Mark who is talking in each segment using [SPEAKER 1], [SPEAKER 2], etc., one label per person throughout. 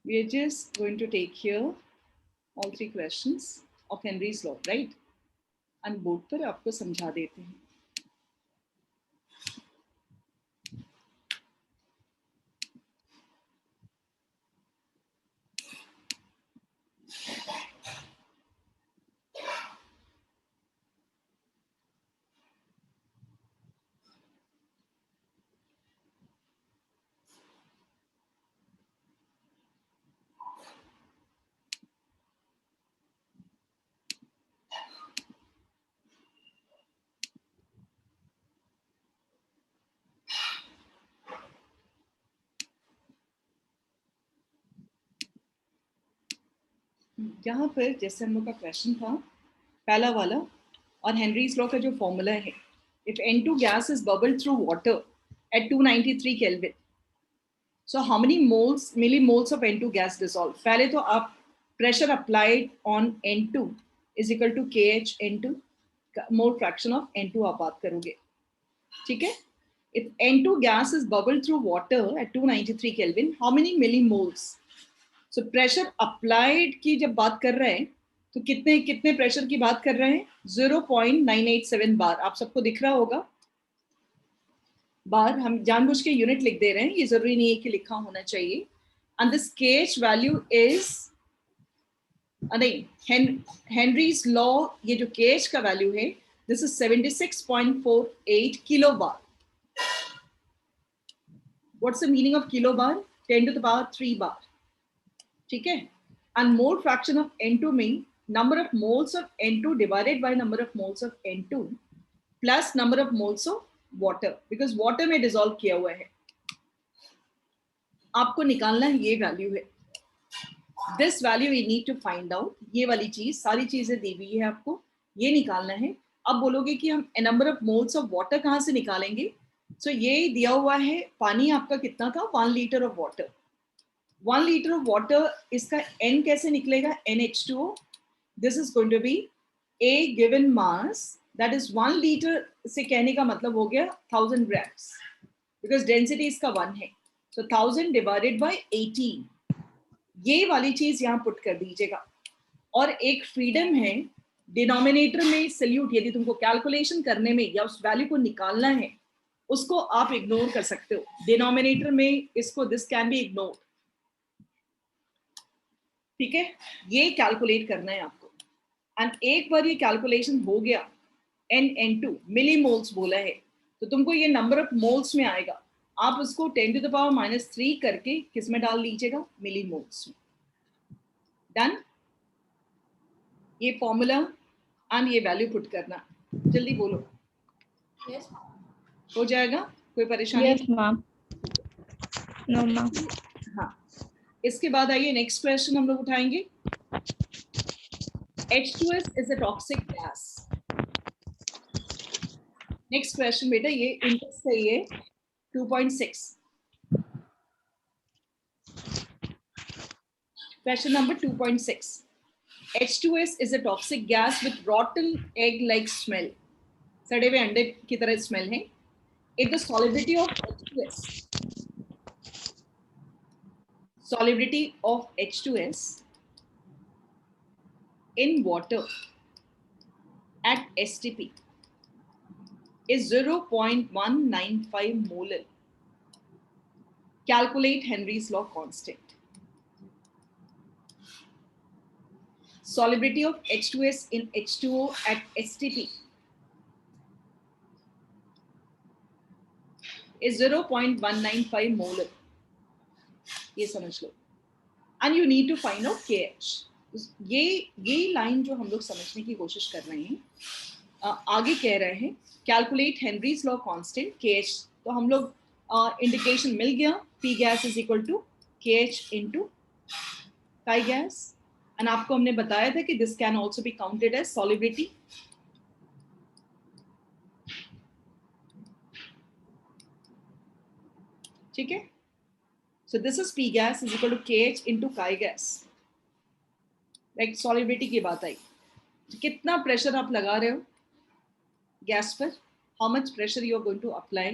[SPEAKER 1] We are just going to take here all three questions of Henry's law, right? And board पर आपको समझा देते हैं. यहाँ पर जैसे हम लोग का क्वेश्चन था पहला वाला और हेनरीज लॉ का जो फॉर्मूला है, if N2 gas is bubbled through water at 293 Kelvin, so how many millimoles of N2 gas dissolved? पहले तो आप pressure applied on N2 is equal to KH N2 mole fraction of N2 आप बात करोगे, ठीक है? If N2 gas is bubbled through water at 293 Kelvin, how many millimoles? So pressure applied की जब बात कर रहे हैं तो कितने कितने प्रेशर की बात कर रहे हैं? 0.987 बार. आप सबको दिख रहा होगा बार, हम जानबूझ के यूनिट लिख दे रहे हैं, ये जरूरी नहीं है कि लिखा होना चाहिए. And this KH value is नहीं, हेनरीज लॉ, ये जो KH का वैल्यू है this is 76.48 kilo bar. What's the meaning of kilo bar? 10 to the power 3 बार, ठीक है? And mole fraction of N2 mean number of moles of N2 divided by number of moles of N2 plus number of moles of water, because water में dissolve किया हुआ है. आपको निकालना है ये वैल्यू है. This value we need to find out. ये वाली चीज, सारी चीजें दी हुई है आपको, ये निकालना है. अब बोलोगे कि हम number of moles of water कहाँ से निकालेंगे? So ये दिया हुआ है, पानी आपका कितना था? 1 liter of water. 1 liter of water, इसका N कैसे निकलेगा? NH2O. This is going to be a given mass, that is 1 liter से कहने का मतलब हो गया 1000 grams, because density इसका 1 है. So 1000 divided by 18. ये वाली चीज यहाँ पुट कर दीजिएगा. और एक फ्रीडम है डिनोमिनेटर में सल्यूट, यदि तुमको कैलकुलेशन करने में या उस वैल्यू को निकालना है उसको आप इग्नोर कर सकते हो. डिनोमिनेटर में इसको दिस कैन बी इग्नोर्ड, ठीक है? ये कैलकुलेट करना है आपको. एंड एक बार ये कैलकुलेशन हो गया, N2 मिलीमोल्स बोला है, तो तुमको ये नंबर ऑफ मोल्स में आएगा. आप उसको 10 to the power -3 करके किस में डाल लीजिएगा? मिलीमोल्स में. डन? ये फॉर्मूला एंड ये वैल्यू पुट करना. जल्दी बोलो.
[SPEAKER 2] Yes.
[SPEAKER 1] हो जाएगा? कोई परेशानी?
[SPEAKER 3] Yes, ma'am. No, ma'am.
[SPEAKER 1] हाँ. इसके बाद आइए नेक्स्ट क्वेश्चन हम लोग उठाएंगे. H2S is a toxic gas. Next question बेटा, ये इंडेक्स है ये 2.6. Question number 2.6. H2S is a toxic gas with rotten egg-like smell. सड़े हुए अंडे की तरह स्मेल है. If the solubility of H2S in water at STP is 0.195 molar, calculate Henry's law constant. Solubility of H2S in H2O at STP is 0.195 molar. ये समझ लो. And you need to find out KH. ये line जो हम लोग समझने की कोशिश कर रहे हैं, आगे कह रहे हैं calculate Henry's law constant KH. तो हम लोग इंडिकेशन मिल गया, P gas is equal to KH into chi gas. And आपको हमने बताया था कि this can also be counted as solubility. ठीक है? So this is P gas is equal to KH into chi gas. Like solubility की बात आई, कितना प्रेशर आप लगा रहे हो गैस पर? How much pressure you are going to apply?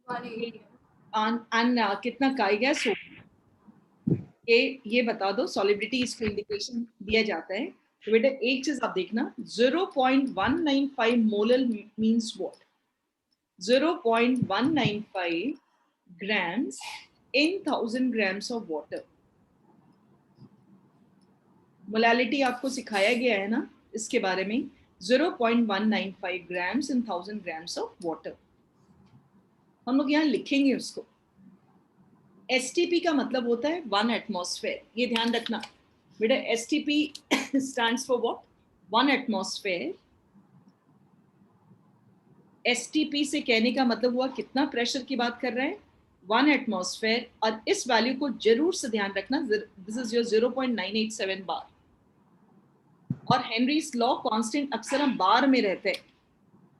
[SPEAKER 2] 180.
[SPEAKER 1] And कितना chi gas हो? ये बता दो, सॉलिबिलिटी इसको इंडिकेशन दिया जाता है। तो बेटा एक चीज आप देखना, 0.195 molar means what? 0.195 grams in 1000 grams of water. Molality आपको सिखाया गया है ना इसके बारे में, 0.195 grams in 1000 grams of water. हम लोग यहाँ लिखेंगे उसको। STP का मतलब होता है 1 एटमॉस्फेयर, ये ध्यान रखना बेटा। STP stands for what? 1 atmosphere. STP से कहने का मतलब हुआ कितना प्रेशर की बात कर रहे हैं, 1 एटमॉस्फेयर। और इस वैल्यू को जरूर से ध्यान रखना, दिस इज योर 0.987 बार। और हेनरीज लॉ कांस्टेंट अक्सर हम बार में रहते हैं,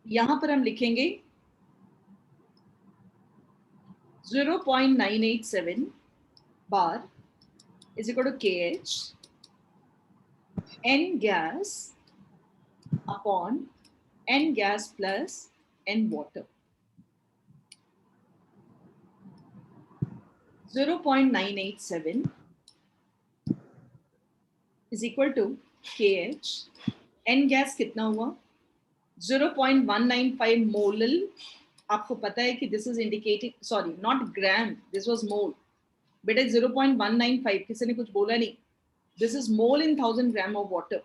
[SPEAKER 1] यहां पर हम लिखेंगे 0.987 बार is equal to KH N gas upon N gas plus N water. 0.987 is equal to KH N gas कितना हुआ 0.195 मोलल। आपको पता है कि this is indicating, sorry not gram, this was mole बेटा। 0.195 किसी ने कुछ बोला नहीं, this is mole in 1000 gram of water.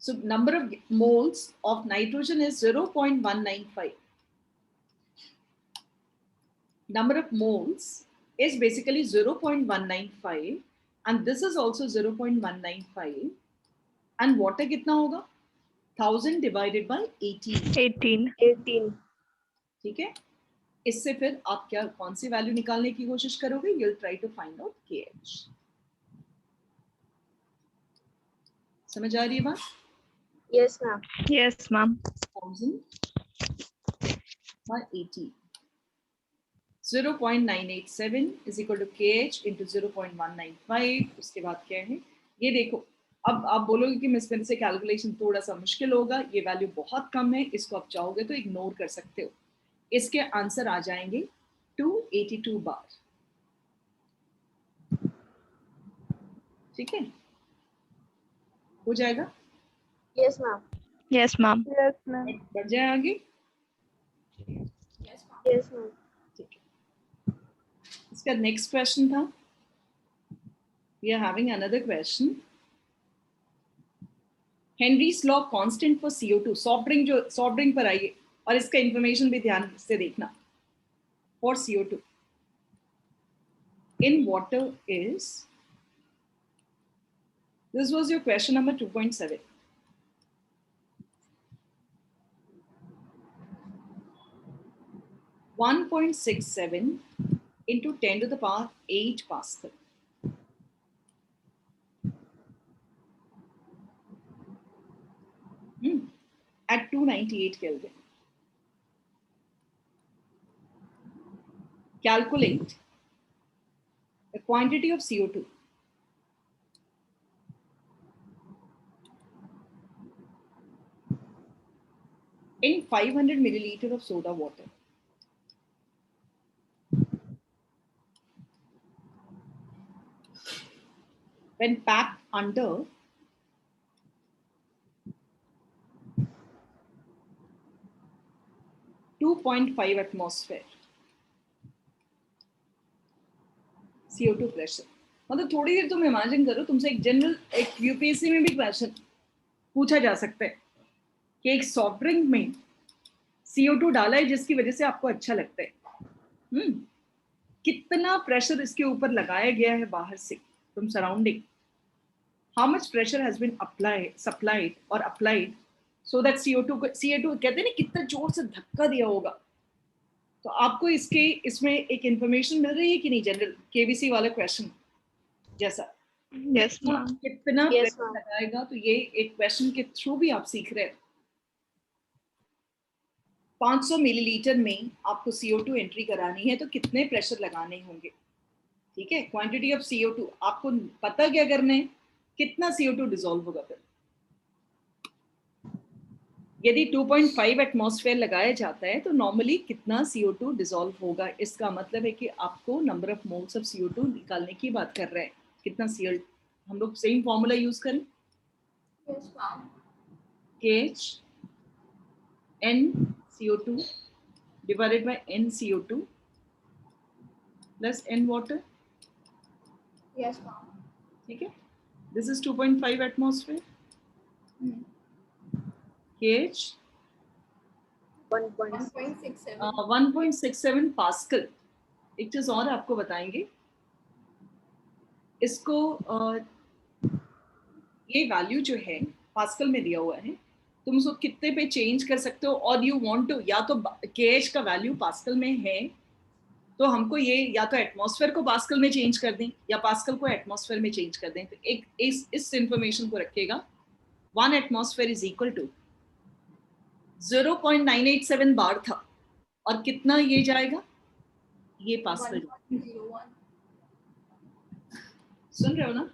[SPEAKER 1] So number of moles of nitrogen is 0.195. Number of moles is basically 0.195 and this is also 0.195 and water कितना होगा 1000 divided by 18.
[SPEAKER 3] 18.
[SPEAKER 1] ठीक है, इससे फिर आप क्या कौन सी वैल्यू निकालने की कोशिश करोगे? You'll try to find out KH. समझ आ रही है बात?
[SPEAKER 3] Yes, ma'am. Yes, ma'am.
[SPEAKER 1] 1000 by 18. 0.987 is equal to KH into 0.195. उसके बाद क्या है ये देखो। अब आप बोलोगे कि मिस मेरे से कैलकुलेशन थोड़ा सा मुश्किल होगा, ये वैल्यू बहुत कम है, इसको आप चाहोगे तो इग्नोर कर सकते हो। इसके आंसर आ जाएंगे 282 बार। ठीक है, हो जाएगा?
[SPEAKER 3] Yes, ma'am. Yes, ma'am. Yes, ma'am.
[SPEAKER 1] बढ़ जाए आगे?
[SPEAKER 3] Yes, ma'am.
[SPEAKER 1] ठीक है, इसका नेक्स्ट क्वेश्चन था। We are having another question. Henry's law constant for CO2, soft drink पर आइए और इसका इंफॉर्मेशन भी ध्यान से देखना। For CO2 in water is, this was your question number 2.7. (1.67 into 10 to the power 8 Pascal). At 298 Kelvin. Calculate the quantity of CO2 in 500 milliliter of soda water. When packed under 2.5 atmosphere CO2 pressure. मतलब थोड़ी देर तुम imagine करो, तुमसे एक general एक UPSC में भी question पूछा जा सकता है कि एक सॉफ्ट ड्रिंक में CO2 डाला है जिसकी वजह से आपको अच्छा लगता है। कितना प्रेशर इसके ऊपर लगाया गया है बाहर से from surrounding, how much pressure has been applied so that CO2 कहते हैं ना कितना जोर से धक्का दिया होगा। तो आपको इसमें एक इंफॉर्मेशन मिल रही है कि नहीं, जनरल केबीसी वाला क्वेश्चन जैसा?
[SPEAKER 3] Yes, ma'am.
[SPEAKER 1] कितना
[SPEAKER 3] Yes,
[SPEAKER 1] प्रेशर
[SPEAKER 3] ma'am.
[SPEAKER 1] लगाएगा, तो ये एक क्वेश्चन के थ्रू भी आप सीख रहे हैं। 500 मिलीलीटर में आपको CO2 एंट्री करानी है तो कितने प्रेशर लगाने होंगे? ठीक है, क्वांटिटी ऑफ CO2 आपको पता क्या करना है, कितना CO2 डिसॉल्व होगा फिर। यदि 2.5 एटमॉस्फेयर लगाया जाता है तो नॉर्मली कितना CO2 डिसॉल्व होगा? इसका मतलब है कि आपको number of moles of CO2 निकालने की बात कर रहे हैं। कितना Cl, हम लोग सेम फॉर्मूला यूज करें?
[SPEAKER 3] Yes, ma'am.
[SPEAKER 1] KH NCO2 divided by NCO2 plus N water.
[SPEAKER 3] Yes, ma'am.
[SPEAKER 1] ठीक है, this is 2.5 atmosphere. KH 1.67 pascal. एक चीज और आपको बताएंगे, इसको ये वैल्यू जो है पास्कल में दिया हुआ है, तुम उसको कितने पे चेंज कर सकते हो, और यू वांट टू, या तो KH का वैल्यू पास्कल में है तो हमको ये या तो एटमॉस्फेयर को पास्कल में चेंज कर दें या पास्कल को एटमॉस्फेयर में चेंज कर दें। तो एक इस इंफॉर्मेशन को रखिएगा, 1 एटमॉस्फेयर इज इक्वल टू 0.987 बार था, और कितना ये जाएगा, ये पास्कल। सुन रहे हो ना?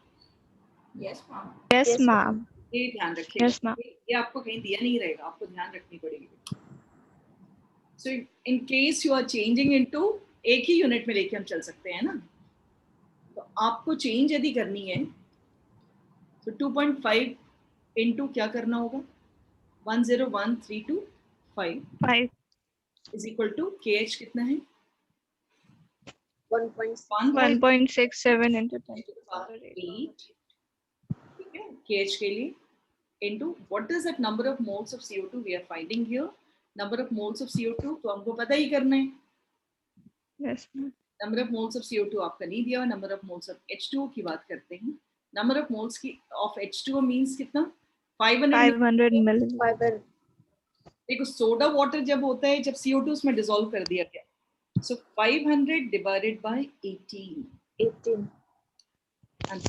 [SPEAKER 3] Yes, ma'am. Yes, ma'am.
[SPEAKER 1] ये ध्यान रखिएगा।
[SPEAKER 3] Yes, ma'am.
[SPEAKER 1] ये आपको कहीं दिया नहीं रहेगा, आपको ध्यान रखनी पड़ेगी। So in case you are changing into, एक ही यूनिट में लेके हम चल सकते हैं ना, तो आपको चेंज यदि करनी है तो 2.5 इंटू क्या करना होगा, 101,325 इज इक्वल टू KH कितना है,
[SPEAKER 3] 1.67 into 10 to the power 8.
[SPEAKER 1] ठीक है, KH के लिए into what is that number of moles of CO2 we are finding here, number of moles of CO2 तो हमको पता ही करना है।
[SPEAKER 3] Yes, ma'am.
[SPEAKER 1] Number of moles of CO2 आपका नहीं दिया, number of moles of H2O की बात करते हैं। नंबर ऑफ मोल्स की ऑफ H2O मींस कितना, 500
[SPEAKER 3] milliliters.
[SPEAKER 1] देखो सोडा वाटर जब होता है, जब CO2 उसमें डिसॉल्व कर दिया गया, सो 500 divided by 18 and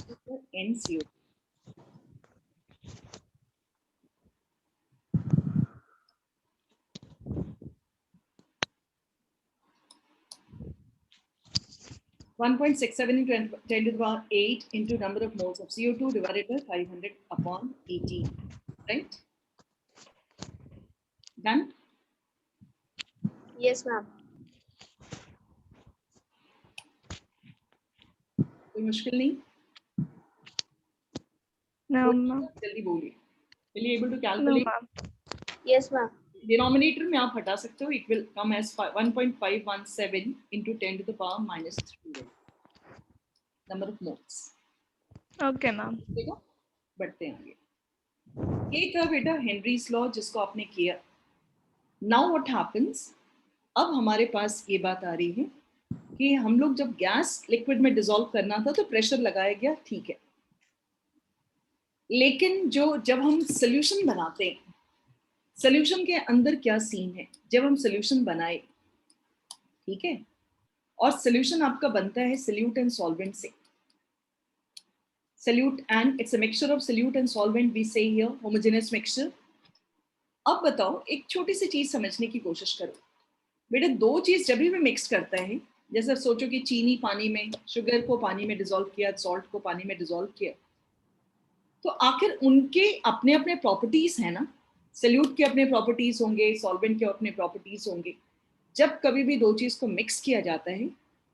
[SPEAKER 1] NCO2। 1.67 into 10 to the power 8 into number of moles of CO2 divided by 500 upon 18, right? Done?
[SPEAKER 3] Yes, ma'am.
[SPEAKER 1] कोई मुश्किल नहीं?
[SPEAKER 3] No, ma'am.
[SPEAKER 1] जल्दी बोलिए। Will you able to
[SPEAKER 3] No,
[SPEAKER 1] calculate?
[SPEAKER 3] ma'am. Yes, ma'am.
[SPEAKER 1] Denominator में आप हटा सकते हो, it will come as 1.517 into 10 to the power minus 3 number of moles।
[SPEAKER 3] Okay, ma'am.
[SPEAKER 1] देखो बढ़ते हैं आगे। ये था बेटा हेनरीज लॉ जिसको आपने किया। नाउ व्हाट हैपेंस, अब हमारे पास ये बात आ रही है कि हम लोग जब गैस लिक्विड में डिसॉल्व करना था तो प्रेशर लगाया गया, ठीक है, लेकिन जब हम सोल्यूशन बनाते हैं, सोल्यूशन के अंदर क्या सीन है, जब हम सोल्यूशन बनाए, ठीक है, और सोल्यूशन आपका बनता है सोल्यूट एंड सॉल्वेंट से, solute and it's a mixture of solute and solvent, we say here homogeneous mixture. अब बताओ, एक छोटी सी चीज समझने की कोशिश करो बेटा, दो चीज जब भी मिक्स करता है, जैसे सोचो कि चीनी पानी में, शुगर को पानी में डिसॉल्व किया, सॉल्ट को पानी में डिसॉल्व किया, तो आखिर उनके अपने अपने प्रॉपर्टीज है ना, सोल्यूट के अपने प्रॉपर्टीज होंगे, सॉल्वेंट के अपने प्रॉपर्टीज होंगे। जब कभी भी दो चीज को मिक्स किया जाता है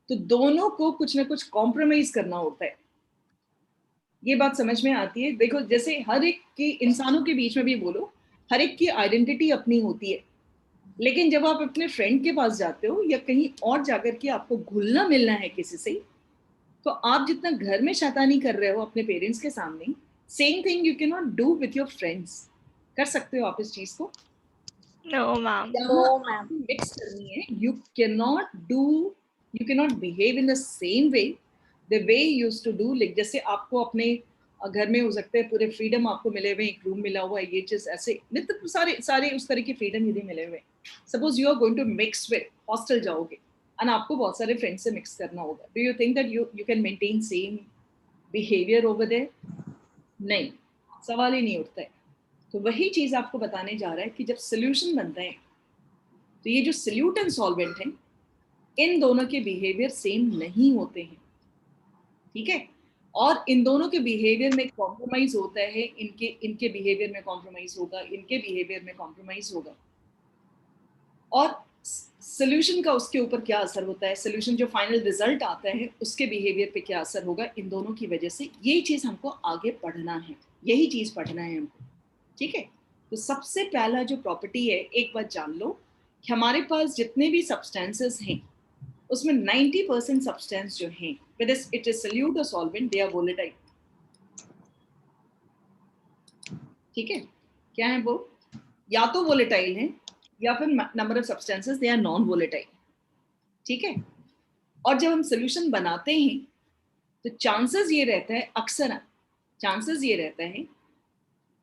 [SPEAKER 1] तो दोनों को कुछ ना कुछ कॉम्प्रोमाइज करना होता है। ये बात समझ में आती है? देखो जैसे हर एक की, इंसानों के बीच में भी बोलो, हर एक की आइडेंटिटी अपनी होती है, लेकिन जब आप अपने फ्रेंड के पास जाते हो या कहीं और जाकर के आपको घुलना मिलना है किसी से, तो आप जितना घर में शैतानी कर रहे हो अपने पेरेंट्स के सामने, same thing you can not do with your friends. कर सकते हो आप इस चीज को?
[SPEAKER 3] No, ma'am.
[SPEAKER 1] No, ma'am. Mix करनी है, you cannot behave in the same way the way you used to do, like जैसे आपको अपने घर में हो सकते हैं पूरे फ्रीडम आपको मिले हुए, एक रूम मिला हुआ है, ये चीज ऐसे नित्य सारे उस तरह के फ्रीडम यदि मिले हुए, suppose you are going to mix with, hostel जाओगे और आपको बहुत सारे फ्रेंड्स से मिक्स करना होगा, do you think that you can maintain same behaviour over there? नहीं, सवाल ही नहीं उठता है। तो वही चीज आपको बताने जा रहा है कि जब सोल्यूशन बनता है तो ये जो सोल्यूट एंड सॉल्वेंट है, इन दोनों के बिहेवियर सेम नहीं होते हैं, ठीक है। और इन दोनों के बिहेवियर में कॉम्प्रोमाइज होता है, इनके बिहेवियर में कॉम्प्रोमाइज होगा, इनके बिहेवियर में कॉम्प्रोमाइज होगा, और सोल्यूशन का उसके ऊपर क्या असर होता है, सोल्यूशन जो फाइनल रिजल्ट आता है उसके बिहेवियर पे क्या असर होगा, इन दोनों की वजह से ये चीज हमको आगे पढ़ना है, यही चीज पढ़ना है हमको। ठीक है, तो सबसे पहला जो प्रॉपर्टी है, एक बात जान लो कि हमारे पास जितने भी सब्सटेंसेस हैं उसमें 90% सब्सटेंस जो हैं, whether it is solute or solvent, they are volatile। ठीक है, क्या है वो, या तो वोलेटाइल है या फिर number of substances they are non volatile. ठीक है, और जब हम सोल्यूशन बनाते हैं तो चांसेस ये रहता है, अक्सर चांसेस ये रहता है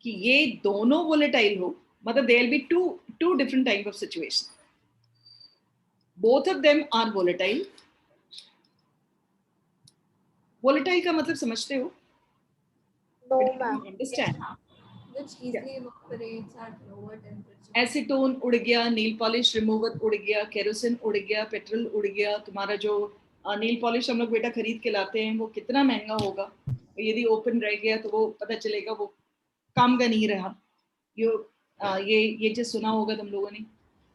[SPEAKER 1] कि ये दोनों वोलेटाइल हो, मतलब there will be two different type of situation, both of them are volatile. Volatile का मतलब समझते हो?
[SPEAKER 2] No, ma'am.
[SPEAKER 1] Understand?
[SPEAKER 2] Which easily evaporates at lower temperature.
[SPEAKER 1] Acetone उड़ गया, नील पॉलिश रिमूवर उड़ गया, केरोसिन उड़ गया, पेट्रोल उड़ गया। तुम्हारा जो नील पॉलिश हम लोग बेटा खरीद के लाते हैं वो कितना महंगा होगा, यदि ओपन रह गया तो वो पता चलेगा वो काम का नहीं रहा। ये चीज सुना होगा तुम लोगों ने,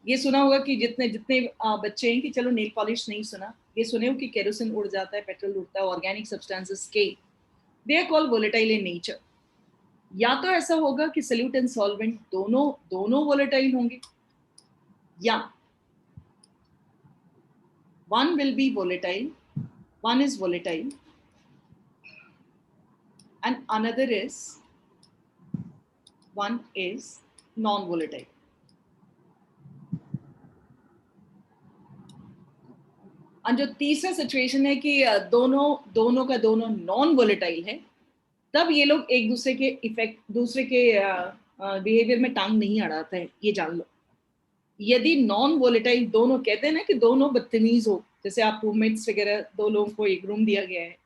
[SPEAKER 1] ये सुना होगा कि जितने जितने बच्चे हैं कि चलो नेल पॉलिश नहीं सुना, ये सुने हो कि केरोसिन उड़ जाता है, पेट्रोल उड़ता है, ऑर्गेनिक सब्सटेंसेस के, they are called volatile in nature. या तो ऐसा होगा कि सॉल्यूट एंड सॉल्वेंट दोनों वोलेटाइल होंगे, या one will be volatile, one is volatile and another is one is non-volatile। और जो तीसरा सिचुएशन है कि दोनों का दोनों नॉन वोलेटाइल है, तब ये लोग एक दूसरे के इफेक्ट, दूसरे के बिहेवियर में टांग नहीं अड़ाते हैं, ये जान लो। यदि नॉन वोलेटाइल दोनों, कहते हैं ना कि दोनों बदतमीज हो, जैसे आप रूममेट्स वगैरह, दो लोगों को एक रूम दिया गया है,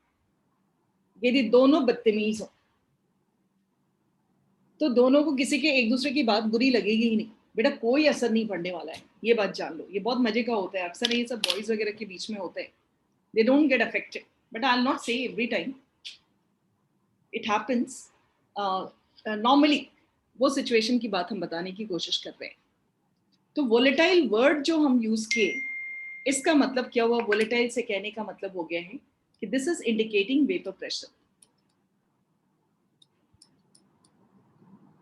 [SPEAKER 1] यदि दोनों बदतमीज हो तो दोनों को किसी के एक दूसरे की बात बुरी लगेगी ही नहीं बेटा, कोई असर नहीं पड़ने वाला है, ये बात जान लो। ये बहुत मजे का होता है, अक्सर ये सब बॉयज वगैरह के बीच में होता है, they don't get affected, but I will not say every time, it happens normally. वो सिचुएशन की बात हम बताने की कोशिश कर रहे हैं। तो वोलेटाइल वर्ड जो हम यूज किए, इसका मतलब क्या हुआ, वोलेटाइल से कहने का मतलब हो गया है कि this is indicating vapour pressure.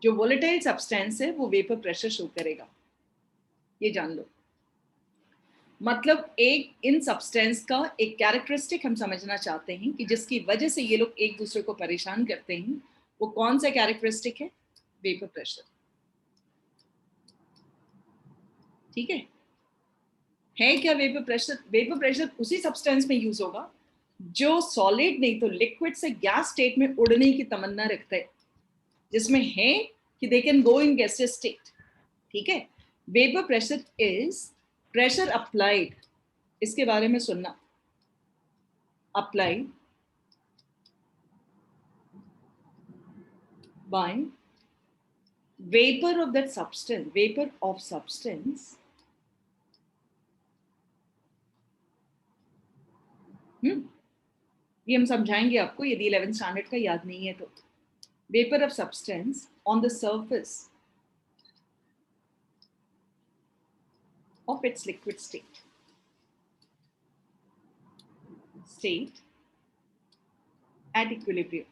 [SPEAKER 1] जो वोलेटाइल सब्सटेंस है वो वेपर प्रेशर शो करेगा, ये जान लो। मतलब एक इन सब्सटेंस का एक कैरेक्टरिस्टिक हम समझना चाहते हैं कि जिसकी वजह से ये लोग एक दूसरे को परेशान करते हैं, वो कौन सा कैरेक्टरिस्टिक है, वेपर प्रेशर। ठीक है क्या वेपर प्रेशर? वेपर प्रेशर उसी सब्सटेंस में यूज होगा जो सॉलिड नहीं तो लिक्विड से गैस स्टेट में उड़ने की तमन्ना रखता है, जिसमें है कि दे can go in gaseous state. ठीक है, vapour pressure is pressure applied, इसके बारे में सुनना, applied by vapour of that substance, vapour of substance ये हम समझाएंगे आपको यदि 11th स्टैंडर्ड का याद नहीं है तो। Vapour of substance on the surface of its liquid state at equilibrium।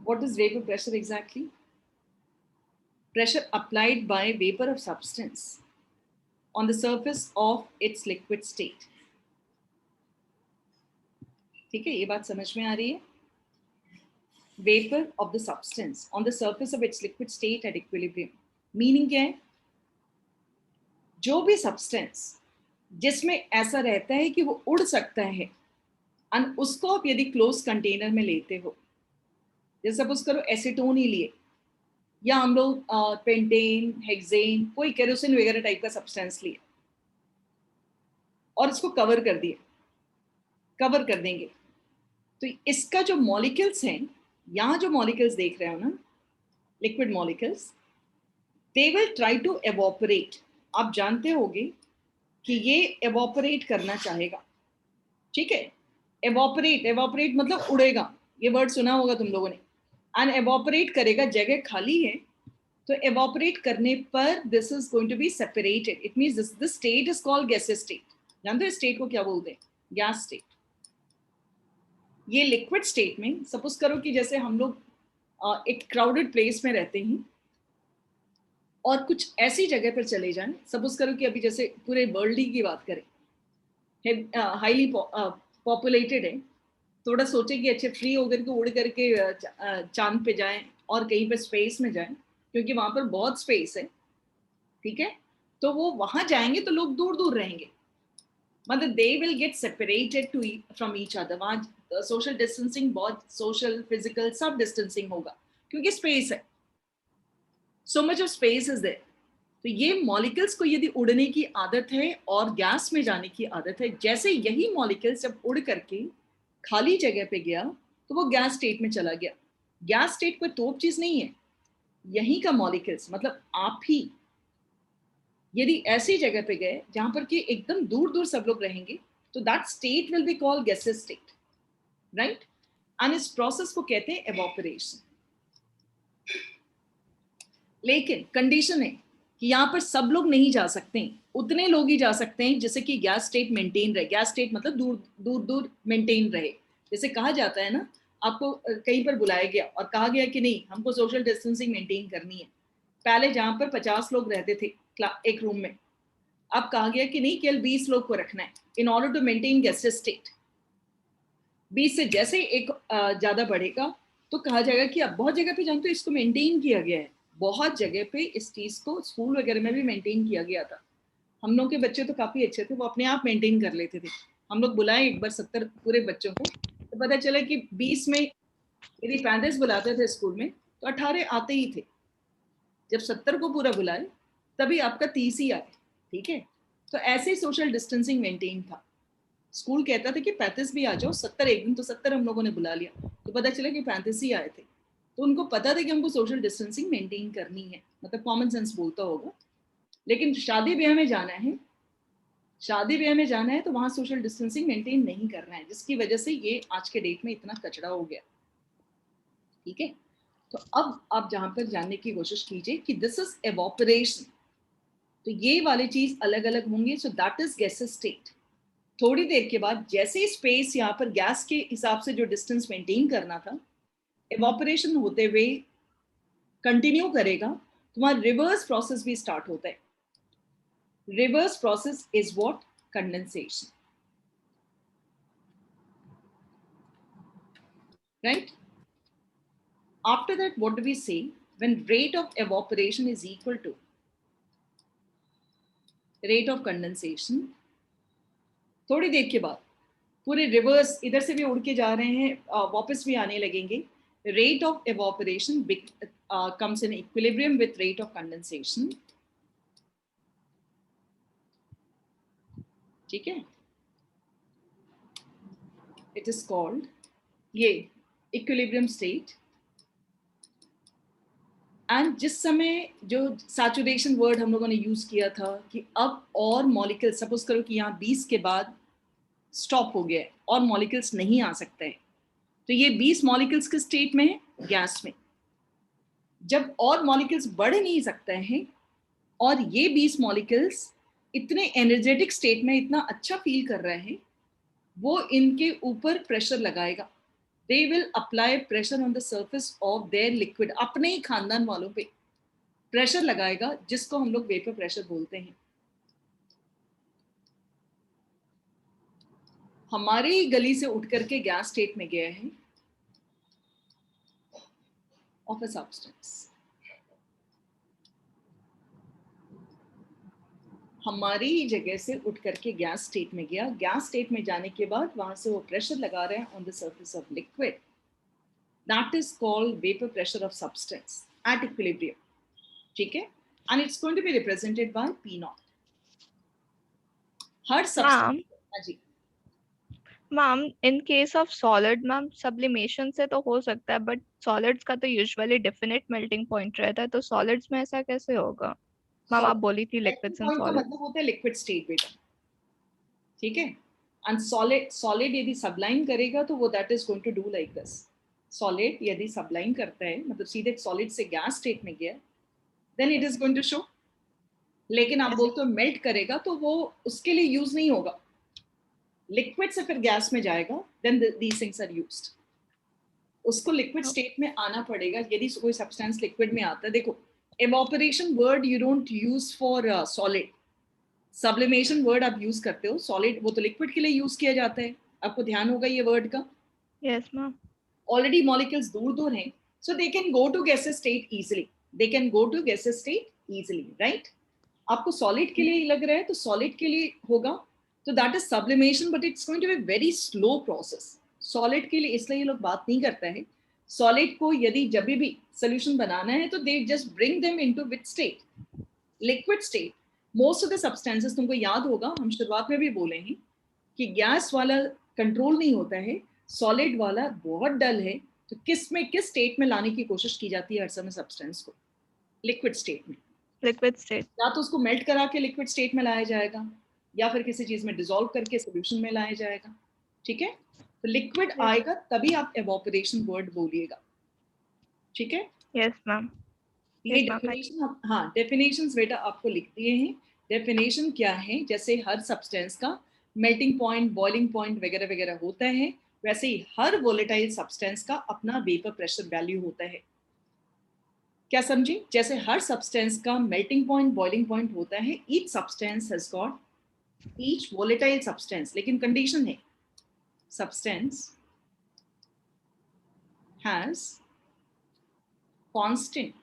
[SPEAKER 1] What is vapor pressure exactly? Pressure applied by vapor of substance on the surface of its liquid state। ठीक है, ये बात समझ में आ रही है? Vapor of the substance on the surface of its liquid state at equilibrium। Meaning क्या है? जो भी सब्सटेंस जिसमें ऐसा रहता है कि वो उड़ सकता है, और उसको आप यदि क्लोज कंटेनर में लेते हो, जैसे सपोज करो एसीटोन ही लिए, या हम लोग पेंटेन, हेक्सेन, कोई केरोसिन वगैरह टाइप का सब्सटेंस लिए और इसको कवर कर दिए, कवर कर देंगे, तो इसका जो मॉलिक्यूल्स हैं, यहाँ जो मॉलिक्यूल्स देख रहे हो ना, liquid molecules, they will try to evaporate. आप जानते होगे कि ये एवोपरेट करना चाहेगा, ठीक है। एवोपरेट मतलब उड़ेगा, ये वर्ड सुना होगा तुम लोगों ने। एंड एवोपरेट करेगा, जगह खाली है, तो एवोपरेट करने पर this is going to be separated. It means this state is called gaseous state. जानते हो स्टेट को क्या बोलते हैं? Gas state. ये लिक्विड स्टेट में सपोज करो कि जैसे हम लोग एक क्राउडेड प्लेस में रहते हैं और कुछ ऐसी जगह पर चले जाएं, सपोज करो कि अभी जैसे पूरे वर्ल्ड की बात करें, हाईली पॉपुलेटेड है, थोड़ा सोचे कि अच्छे फ्री होकर के उड़ करके चांद पे जाएं और कहीं पे स्पेस में जाएं, क्योंकि वहां पर बहुत स्पेस है, ठीक है। तो वो वहां जाएंगे तो लोग दूर दूर रहेंगे, मतलब they will get separated to from each other. वहां सोशल डिस्टेंसिंग, बहुत सोशल फिजिकल सब डिस्टेंसिंग होगा, क्योंकि स्पेस है, so much of space is there. तो ये मॉलिक्यूल्स को यदि उड़ने की आदत है और गैस में जाने की आदत है, जैसे यही मॉलिक्यूल्स जब उड़ करके खाली जगह पे गया तो वो गैस स्टेट में चला गया। गैस स्टेट कोई तोप चीज नहीं है, यही का मॉलिक्यूल्स, मतलब आप ही यदि ऐसी जगह पे गए जहां पर कि एकदम दूर दूर सब लोग रहेंगे, तो that state will be called gaseous state, right. And इस प्रोसेस को कहते हैं एवोपरेशन। लेकिन कंडीशन है कि यहाँ पर सब लोग नहीं जा सकते, उतने लोग ही जा सकते हैं जैसे कि गैस स्टेट मेंटेन रहे। गैस स्टेट मतलब दूर दूर दूर मेंटेन रहे। जैसे कहा जाता है ना, आपको कहीं पर बुलाया गया और कहा गया कि नहीं, हमको सोशल डिस्टेंसिंग मेंटेन करनी है। पहले जहां पर 50 लोग रहते थे एक रूम में, अब कहा गया कि नहीं, केवल 20 लोग को रखना है in order to maintain gaseous state. 20 से जैसे एक ज्यादा बढ़ेगा तो कहा जाएगा कि अब बहुत जगह पे जानते हो इसको मेंटेन किया गया है, बहुत जगह पे इस चीज को स्कूल वगैरह में भी मेंटेन किया गया था। हम लोग के बच्चे तो काफी अच्छे थे, वो अपने आप मेंटेन कर लेते थे। हम लोग बुलाए एक बार 70 पूरे बच्चों को, तो पता चला कि 20 में यदि 35 बुलाते थे स्कूल में तो 18 आते ही थे। जब 70 को पूरा बुलाए तभी आपका 30 ही आए, ठीक है। तो ऐसे ही सोशल डिस्टेंसिंग मेंटेन था। स्कूल कहता था कि 35 भी आ जाओ, 70 एक दिन, तो 70 हम लोगों ने बुला लिया, तो पता चला कि 35 ही आए थे। तो उनको पता था कि हमको सोशल डिस्टेंसिंग मेंटेन करनी है, मतलब कॉमन सेंस बोलता होगा। लेकिन शादी ब्याह में जाना है, शादी ब्याह में जाना है तो वहां सोशल डिस्टेंसिंग मेंटेन नहीं करना है, जिसकी वजह से ये आज के डेट में इतना कचड़ा हो गया, ठीक है। तो अब आप जहां पर जानने की कोशिश कीजिए कि दिस इज एवोपरेशन, तो ये वाली चीज अलग अलग होंगे। So that is gases state. थोड़ी देर के बाद जैसे ही स्पेस यहाँ पर गैस के हिसाब से जो डिस्टेंस मेंटेन करना था, एवोपरेशन होते हुए कंटिन्यू करेगा, तो वहां रिवर्स प्रोसेस भी स्टार्ट होता है। Reverse process is what? Condensation, right. After that what do we say? When rate of evaporation is equal to rate of condensation, थोड़ी देर के बाद पूरे रिवर्स इधर से भी उड़ के जा रहे हैं, वापस भी आने लगेंगे। Rate of evaporation comes in equilibrium with rate of condensation, ठीक है। इट इज कॉल्ड ये इक्विलिब्रियम स्टेट। एंड जिस समय जो सैचुरेशन वर्ड हम लोगों ने यूज किया था कि अब और मॉलिक्यूल, सपोज करो कि यहाँ 20 के बाद स्टॉप हो गया और मॉलिक्यूल्स नहीं आ सकते हैं, तो ये 20 मॉलिक्यूल्स किस स्टेट में है? गैस में। जब और मॉलिक्यूल्स बढ़ नहीं सकते हैं और ये 20 मॉलिक्यूल्स इतने एनर्जेटिक स्टेट में इतना अच्छा फील कर रहे हैं, वो इनके ऊपर प्रेशर लगाएगा। they will apply pressure on the surface of their liquid, अपने ही खानदान वालों पे प्रेशर लगाएगा, जिसको हम लोग वेपर प्रेशर बोलते हैं। हमारी गली से उठ करके गैस स्टेट में गया है ऑफ अ सब्सटेंस, हमारी जगह से उठ करके गैस स्टेट में गया। गैस स्टेट में जाने के बाद वहां से वो प्रेशर लगा रहे हैं on the surface of liquid, that is called vapour pressure of substance at equilibrium, ठीक है। And it's going to be represented by P not. हर सब्सटेंस, जी
[SPEAKER 3] ma'am in case of solid ma'am sublimation से तो हो सकता है, but solids का तो यूजुअली डेफिनेट मेल्टिंग पॉइंट रहता है, तो सॉलिड्स में ऐसा कैसे होगा? मैम आप बोली थी लिक्विड्स एंड
[SPEAKER 1] पॉइंट का
[SPEAKER 3] सॉलिड्स।
[SPEAKER 1] मतलब होता है लिक्विड स्टेट बेटा, ठीक है। एंड सॉलिड यदि सबलाइन करेगा तो वो that is going to do like this. Solid यदि सबलाइन करता है, मतलब सीधे सॉलिड से गैस स्टेट में गया, then it is going to show. लेकिन आप बोलते हो मेल्ट करेगा, तो वो उसके लिए यूज नहीं होगा। लिक्विड से फिर गैस में जाएगा, then these things are used. उसको लिक्विड स्टेट में आना पड़ेगा यदि कोई सब्सटेंस लिक्विड में आता है। देखो, evaporation word you don't use for solid, sublimation word आप यूज करते हो। सॉलिड वो तो लिक्विड के लिए यूज किया जाता है, आपको ध्यान होगा ये वर्ड का।
[SPEAKER 3] Yes ma'am.
[SPEAKER 1] ऑलरेडी मॉलिक्यूल्स दूर दूर हैं, so they can go to gases state easily, they can go to gases state easily, right. आपको सॉलिड के लिए लग रहा है तो सॉलिड के लिए होगा, तो that is sublimation, but it's going to be very slow process. Solid के लिए इसलिए ये लोग बात नहीं करता है। सॉलिड को यदि जब भी सोल्यूशन बनाना है तो they just bring them into which state, liquid state. Most of the substances, तुमको याद होगा हम शुरुआत में भी बोले हैं कि गैस वाला कंट्रोल नहीं होता है, सॉलिड वाला बहुत डल है। तो किस स्टेट में लाने की कोशिश की जाती है हर समय सब्सटेंस को? लिक्विड स्टेट में।
[SPEAKER 3] Liquid state.
[SPEAKER 1] या तो उसको मेल्ट करा के लिक्विड स्टेट में लाया जाएगा, या फिर किसी चीज में डिसॉल्व करके सोल्यूशन में लाया जाएगा, ठीक है। तो लिक्विड आएगा तभी आप एवोपरेशन वर्ड बोलिएगा, ठीक है।
[SPEAKER 3] Yes ma'am.
[SPEAKER 1] ये डेफिनेशन, हाँ डेफिनेशंस बेटा आपको लिख दिए हैं। डेफिनेशन क्या है, जैसे हर सब्सटेंस का मेल्टिंग पॉइंट, बॉइलिंग पॉइंट वगैरह वगैरह होता है, वैसे ही हर वोलेटाइल सब्सटेंस का अपना वेपर प्रेशर वैल्यू होता है। क्या समझी? जैसे हर सब्सटेंस का मेल्टिंग पॉइंट, बॉइलिंग पॉइंट होता है, each substance has got, each volatile substance, लेकिन कंडीशन है substance has constant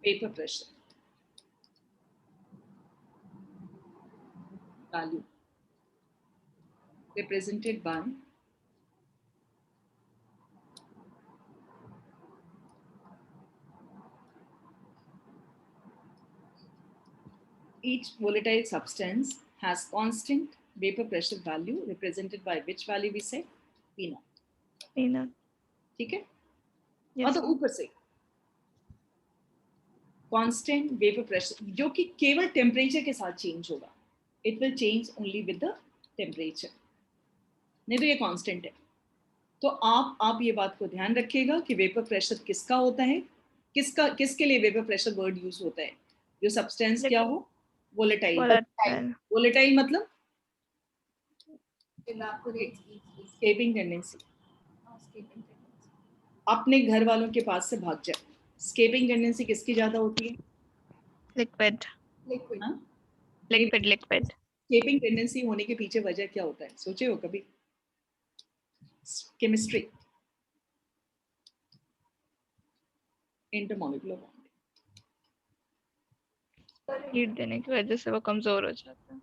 [SPEAKER 1] vapour pressure value represented by each volatile substance has constant vapor pressure value represented by which value we say P naught.
[SPEAKER 3] P naught.
[SPEAKER 1] ठीक है।
[SPEAKER 3] Yes,
[SPEAKER 1] और तो ऊपर से constant vapour pressure, जो कि केवल टेम्परेचर के साथ चेंज होगा। It will change only with the temperature, नहीं तो ये कांस्टेंट है। तो आप ये बात को ध्यान रखिएगा कि वेपर प्रेशर किसका होता है, किसके लिए वेपर प्रेशर वर्ड यूज होता है। जो सब्सटेंस क्या हो, वोलेटाइल। वोलेटाइल मतलब स्केपिंग टेंडेंसी। अपने घर वालों के पास से भाग जाए, स्केपिंग टेंडेंसी किसकी ज्यादा होती है?
[SPEAKER 3] Liquid.
[SPEAKER 2] Liquid.
[SPEAKER 3] Liquid liquid.
[SPEAKER 1] Escaping tendency होने के पीछे वजह क्या होता है, सोचे हो कभी? Chemistry, intermolecular bonding.
[SPEAKER 3] हीट देने की वजह से वो कमजोर हो जाता है,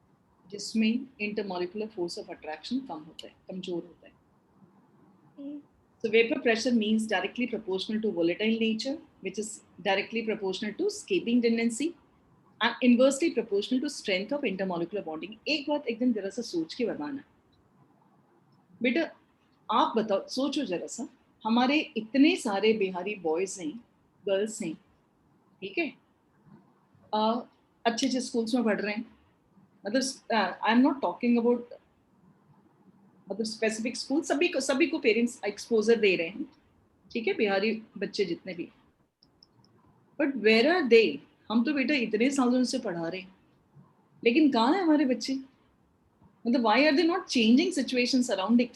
[SPEAKER 1] जिसमें इंटरमॉलिक्यूलर फोर्स ऑफ अट्रैक्शन कम होता है, कमजोर होता है। So vapor pressure means directly proportional to volatile nature, which is directly proportional to escaping tendency and inversely proportional to strength of intermolecular bonding. एक बात एकदम जरा सा सोच के बताना बेटा, आप बताओ, सोचो जरा सा, हमारे इतने सारे बिहारी बॉयज हैं, गर्ल्स हैं, ठीक है, अच्छे अच्छे स्कूल्स में पढ़ रहे हैं, मतलब I am not talking about मतलब स्पेसिफिक स्कूल, सभी को पेरेंट्स एक्सपोजर दे रहे हैं, ठीक है, बिहारी बच्चे जितने भी। But where are they? हम तो बेटा इतने सालों से पढ़ा रहे हैं, लेकिन कहाँ है हमारे बच्चे? मतलब why are they not changing situation surrounding?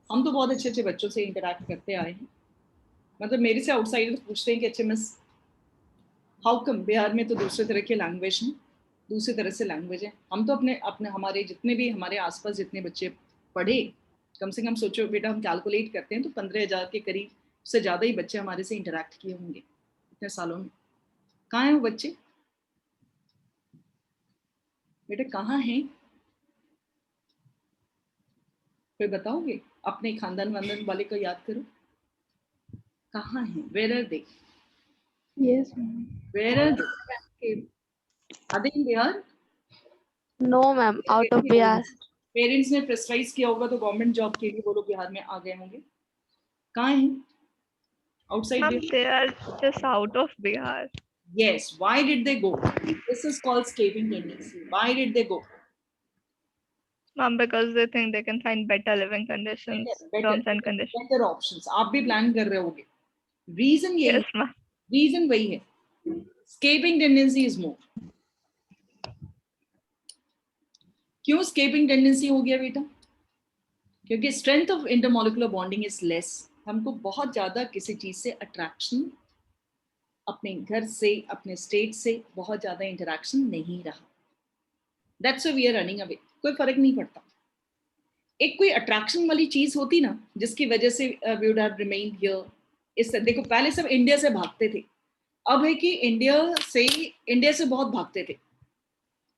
[SPEAKER 1] हम तो बहुत अच्छे अच्छे बच्चों से इंटरेक्ट करते आए हैं, मतलब मेरे से आउटसाइडर्स पूछते हैं कि अच्छा मिस हाउ कम बिहार में तो दूसरे तरह की लैंग्वेज है, दूसरी तरह से लैंग्वेज है। हम तो अपने अपने हमारे जितने भी हमारे आसपास जितने बच्चे पढ़े, कम से कम सोचो बेटा, हम कैलकुलेट करते हैं तो 15,000 के करीब से ज़्यादा ही बच्चे हमारे से इंटरेक्ट किए होंगे इतने सालों में। कहाँ हैं वो बच्चे बेटा, कहाँ हैं? कोई बताओगे? अपने खानदान वानदान वाले को याद करो, कहाँ हैं? Where are they?
[SPEAKER 4] Yes.
[SPEAKER 1] Where are they? Are they in Bihar?
[SPEAKER 4] No, ma'am. Out of Bihar.
[SPEAKER 1] Parents ने प्रेसराइज किया होगा तो गवर्नमेंट जॉब के लिए वो लोग बिहार में आ गए होंगे। कहाँ हैं? Outside
[SPEAKER 3] Ma'am, they are just out of Bihar.
[SPEAKER 1] Yes, why did they go? This is called escaping tendency. Why did they go?
[SPEAKER 3] Ma'am, because they think they can find better living conditions, terms and conditions.
[SPEAKER 1] Better options आप भी plan कर रहे होगे. Reason यही,
[SPEAKER 3] Yes, ma'am.
[SPEAKER 1] Reason वही है. Escaping tendency is more. क्यों escaping tendency हो गया बेटा? क्योंकि strength of intermolecular bonding is less. हमको बहुत ज्यादा किसी चीज से अट्रैक्शन, अपने घर से, अपने स्टेट से बहुत ज्यादा इंटरेक्शन नहीं रहा. That's why we are running away. कोई फर्क नहीं पड़ता. एक कोई अट्रैक्शन वाली चीज होती ना जिसकी वजह से we would have remained here. इस देखो पहले सब इंडिया से भागते थे, अब है कि इंडिया से बहुत भागते थे.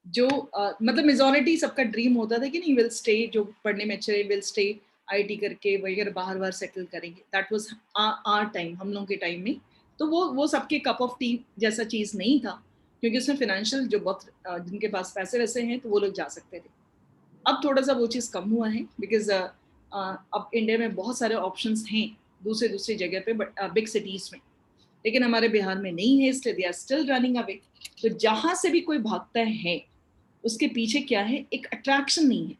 [SPEAKER 1] जो मतलब मेजॉरिटी सबका ड्रीम होता था कि नहीं विल स्टे, जो पढ़ने में अच्छे विल स्टे आईटी करके वगैरह बाहर सेटल करेंगे. दैट वाज आवर टाइम, हम लोगों के टाइम में. तो वो सबके कप ऑफ टी जैसा चीज नहीं था, क्योंकि उसमें फाइनेंशियल जो बहुत जिनके पास पैसे वैसे हैं तो वो लोग जा सकते थे. अब थोड़ा सा वो चीज़ कम हुआ है, बिकॉज अब इंडिया में बहुत सारे ऑप्शंस हैं दूसरी जगह पे, बट बिग सिटीज में. लेकिन हमारे बिहार में नहीं है, इसलिए they are still running away. तो जहां से भी कोई भागता है उसके पीछे क्या है? एक अट्रैक्शन नहीं है.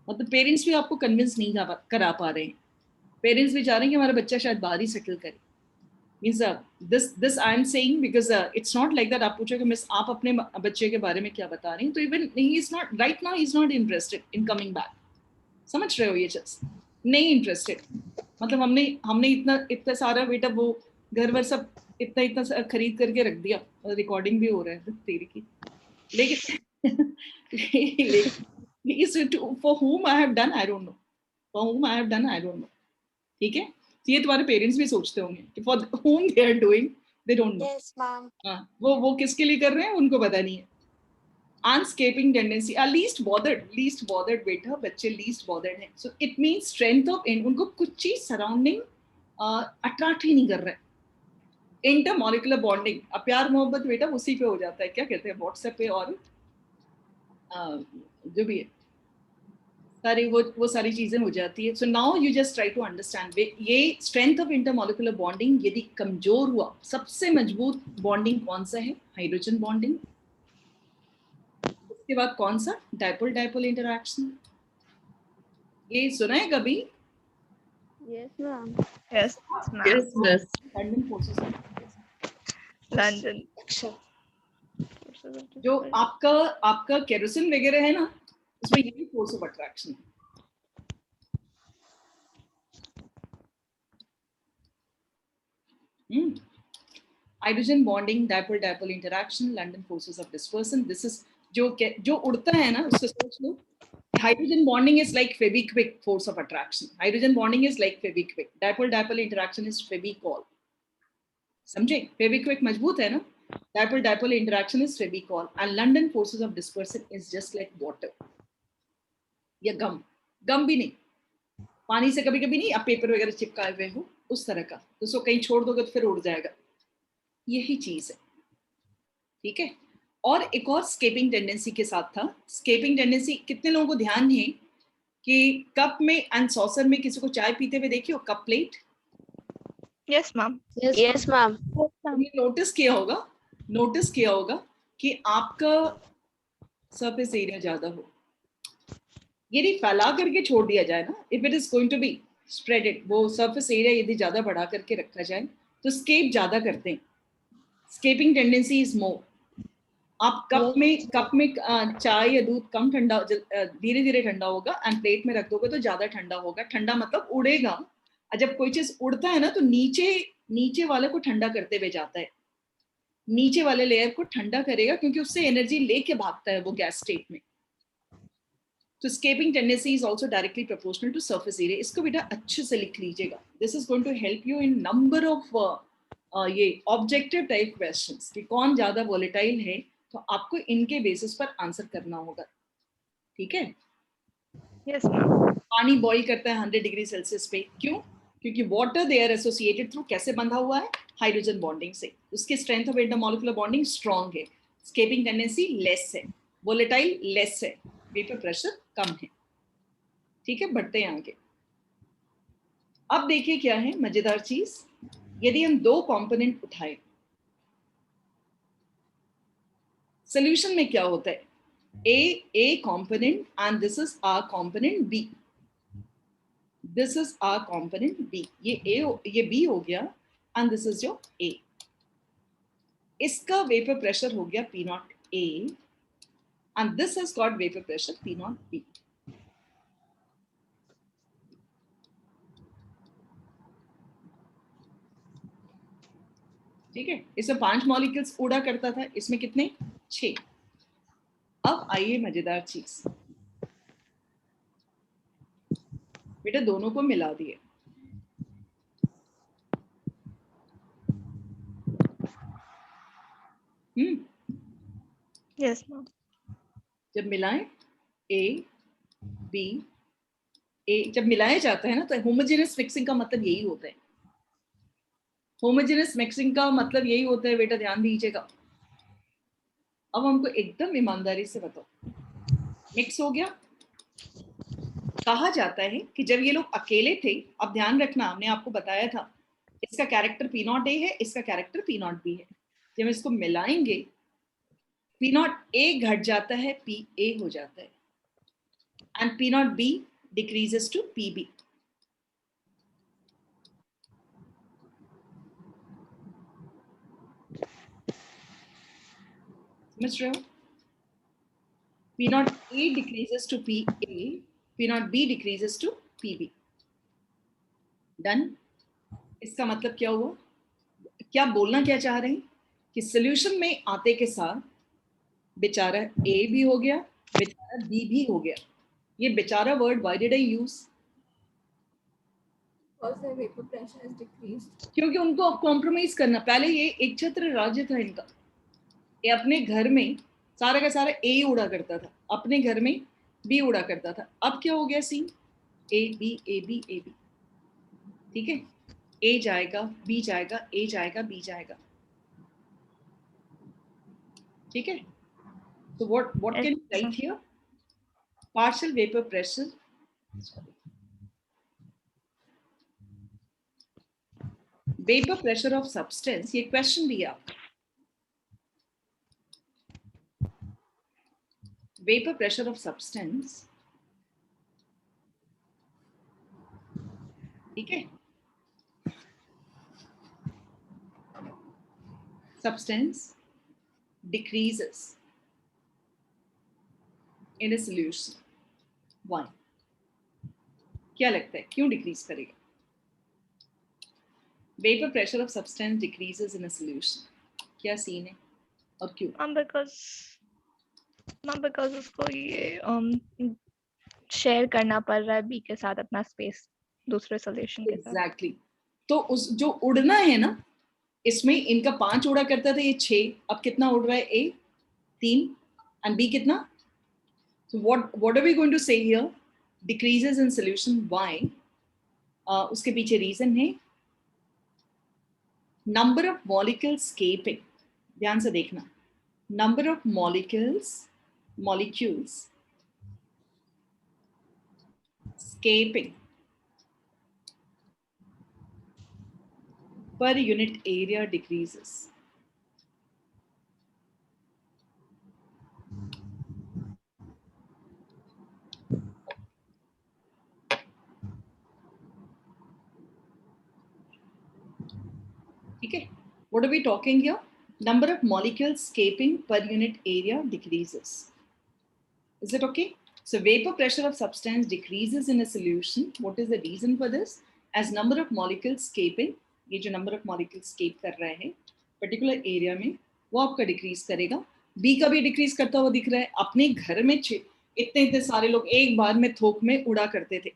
[SPEAKER 1] मतलब पेरेंट्स भी आपको कन्विंस नहीं करा पा रहे हैं. पेरेंट्स भी चाह रहे हैं कि हमारा बच्चा शायद बाहर ही सेटल करे. Means this I am saying because it's not like that. आप पूछो कि मिस आप अपने बच्चे के बारे में क्या बता रही हैं, तो even he is not right now, he is not interested in coming back. समझ रहे हो ये चीज? नहीं इंटरेस्टेड. मतलब हमने इतना सारा बेटा वो घर वर सब इतना खरीद करके रख दिया. रिकॉर्डिंग भी हो रहा है तेरी की. लेकिन for whom I have done I don't know. For whom I have done I don't know. ठीक है. ये तुम्हारे पेरेंट्स भी सोचते होंगे कि for whom they are doing they don't know.
[SPEAKER 2] Yes, ma'am.
[SPEAKER 1] वो किसके लिए कर रहे हैं उनको पता नहीं है. Unscaping tendency are least bothered बेटा. बच्चे least bothered हैं. So it means strength of उनको कुछ चीज सराउंडिंग अट्रैक्ट ही नहीं कर रहा है. इंटरमॉलिक्यूलर बॉन्डिंग, अब प्यार मोहब्बत बेटा उसी पे हो जाता है. क्या कहते हैं व्हाट्सएप पे और जो भी है सारी वो सारी चीजें हो जाती है. So now you just try to understand ये स्ट्रेंथ ऑफ इंटरमॉलिक्यूलर बॉन्डिंग यदि कमजोर हुआ. सबसे मजबूत बॉन्डिंग कौन सा है? Hydrogen bonding. उसके बाद कौन सा? Dipole interaction. ये सुना है कभी?
[SPEAKER 4] Yes, ma'am.
[SPEAKER 3] Yes, ma'am.
[SPEAKER 5] Yes, miss.
[SPEAKER 1] London forces.
[SPEAKER 3] London.
[SPEAKER 1] जो आपका केरोसिन वगैरह है ना, उसमें यही फोर्स ऑफ अट्रैक्शन है. Hydrogen bonding, dipole interaction, London forces of dispersion. This is जो उड़ता है ना उससे सोच लो. Hydrogen bonding is like Fevikwik force of attraction. Hydrogen bonding is like Fevikwik. Dipole interaction is Fevicol. समझे? फेविक्विक मजबूत है ना. Dipole interaction is Fevicol. And London forces of dispersion is just like water या गम भी नहीं, पानी से कभी कभी नहीं आप पेपर वगैरह चिपकाए हुए हो उस तरह का. तो उसको कहीं छोड़ दोगे तो फिर उड़ जाएगा. यही चीज है. ठीक है. और एक और स्केपिंग टेंडेंसी के साथ था. स्केपिंग टेंडेंसी कितने लोगों को ध्यान है कि कप में एंड सॉसर में किसी को चाय पीते हुए देखियो? Cup plate.
[SPEAKER 3] Yes, ma'am.
[SPEAKER 4] Yes, ma'am.
[SPEAKER 1] तुमने नोटिस किया होगा कि आपका सरफेस एरिया ज्यादा हो. यदि फैला करके छोड़ दिया जाए ना, if it is going to be spreaded, वो सरफेस एरिया यदि ज्यादा बढ़ा करके रखा जाए तो स्केप ज्यादा करते हैं. Escaping tendency is more. आप कप में चाय या दूध कम ठंडा, धीरे धीरे ठंडा होगा एंड प्लेट में रख दोगे तो ज्यादा ठंडा होगा. ठंडा मतलब उड़ेगा. जब कोई चीज उड़ता है ना तो नीचे वाले को ठंडा करते हुए जाता है. नीचे वाले लेयर को ठंडा करेगा क्योंकि उससे एनर्जी लेके भागता है वो गैस स्टेट में. तो escaping tendency is also directly proportional to surface area. इसको बेटा अच्छे से लिख लीजिएगा. This is going to help you in number of ये ऑब्जेक्टिव टाइप क्वेश्चंस कि कौन ज्यादा वोलेटाइल है, तो आपको इनके बेसिस पर आंसर करना होगा. ठीक है.
[SPEAKER 3] Yes, ma'am.
[SPEAKER 1] पानी बॉईल करता है 100 डिग्री सेल्सियस पे. क्यों? क्योंकि water they are associated through कैसे बंधा हुआ है? हाइड्रोजन बॉन्डिंग से. उसकी strength of intermolecular bonding strong है. स्केपिंग टेंडेंसी लेस है. वोलेटाइल लेस है. वेपर प्रेशर कम है. ठीक है. बढ़ते हैं आगे. अब देखिए क्या है मजेदार चीज. यदि हम दो कंपोनेंट उठाएं, सोल्यूशन में क्या होता है, A component and this is our component B. This is our component B. ये B हो गया and this is your A. इसका वेपर प्रेशर हो गया P naught A and this has got vapor pressure P naught B. ठीक है, इसमें 5 molecules उड़ा करता था, इसमें कितने, 6. अब आइए मजेदार चीज, बेटा दोनों को मिला दिए.
[SPEAKER 3] Yes ma'am.
[SPEAKER 1] जब मिलाएं A B A, जब मिलाया जाता है ना तो होमोजेनस मिक्सिंग का मतलब यही होता है. होमोजेनस मिक्सिंग का मतलब यही होता है बेटा, ध्यान दीजिएगा. अब हमको एकदम ईमानदारी से बताओ, मिक्स हो गया. कहा जाता है कि जब ये लोग अकेले थे, अब ध्यान रखना, हमने आपको बताया था इसका कैरेक्टर P naught A है, इसका कैरेक्टर P naught B है. जब इसको मिलाएंगे P naught A घट जाता है, PA हो जाता है and P naught B decreases to PB. समझ रहे हो? P naught A decreases to PA, P naught B decreases to PB. Done. इसका मतलब क्या हुआ, क्या बोलना क्या चाह रहे हैं कि सॉल्यूशन में आते के साथ बेचारा A भी हो गया, बेचारा B भी हो गया. ये बेचारा word why did I use,
[SPEAKER 2] Because the vapor pressure is decreased.
[SPEAKER 1] क्योंकि उनको कॉम्प्रोमाइज करना. पहले ये एक छत्र राज्य था इनका, ये अपने घर में सारा का सारा A उड़ा करता था, अपने घर में B उड़ा करता था. अब क्या हो गया scene, A B A B A B. ठीक है, A जाएगा, B जाएगा, A जाएगा, B जाएगा. ठीक है, so what can you write here, partial vapor pressure, vapor pressure of substance. ये क्वेश्चन दिया, vapor pressure of substance. ठीक है, substance decreases in a solution. Why? क्या लगता है क्यों डिक्रीज करेगा? Vapor pressure of substance decreases in a solution. क्या सीन है और क्यों?
[SPEAKER 3] बिकॉज उसको ये शेयर करना पड़ रहा है बी के साथ अपना स्पेस दूसरे सॉल्यूशन के साथ.
[SPEAKER 1] एग्जैक्टली. तो उस जो उड़ना है ना, इसमें इनका 5 उड़ा करता था, ये 6. अब कितना उड़ रहा है, A 3 and B कितना. So what are we going to say here? Decreases in solution. Why? उसके पीछे रीजन है नंबर ऑफ मॉलिक्यूल स्केपिंग. ध्यान से देखना, number of molecules escaping per unit area decreases. ठीक है, what are we talking here? Number of molecules escaping per unit area decreases. Is it okay? So vapor pressure of substance decreases in a solution. What is the reason for this? As number of molecules escaping, ये जो number of molecule escape कर रहे हैं particular area में, वो आपका decrease करेगा. B का भी डिक्रीज करता हुआ दिख रहा है. अपने घर में इतने सारे लोग एक बार में थोक में उड़ा करते थे.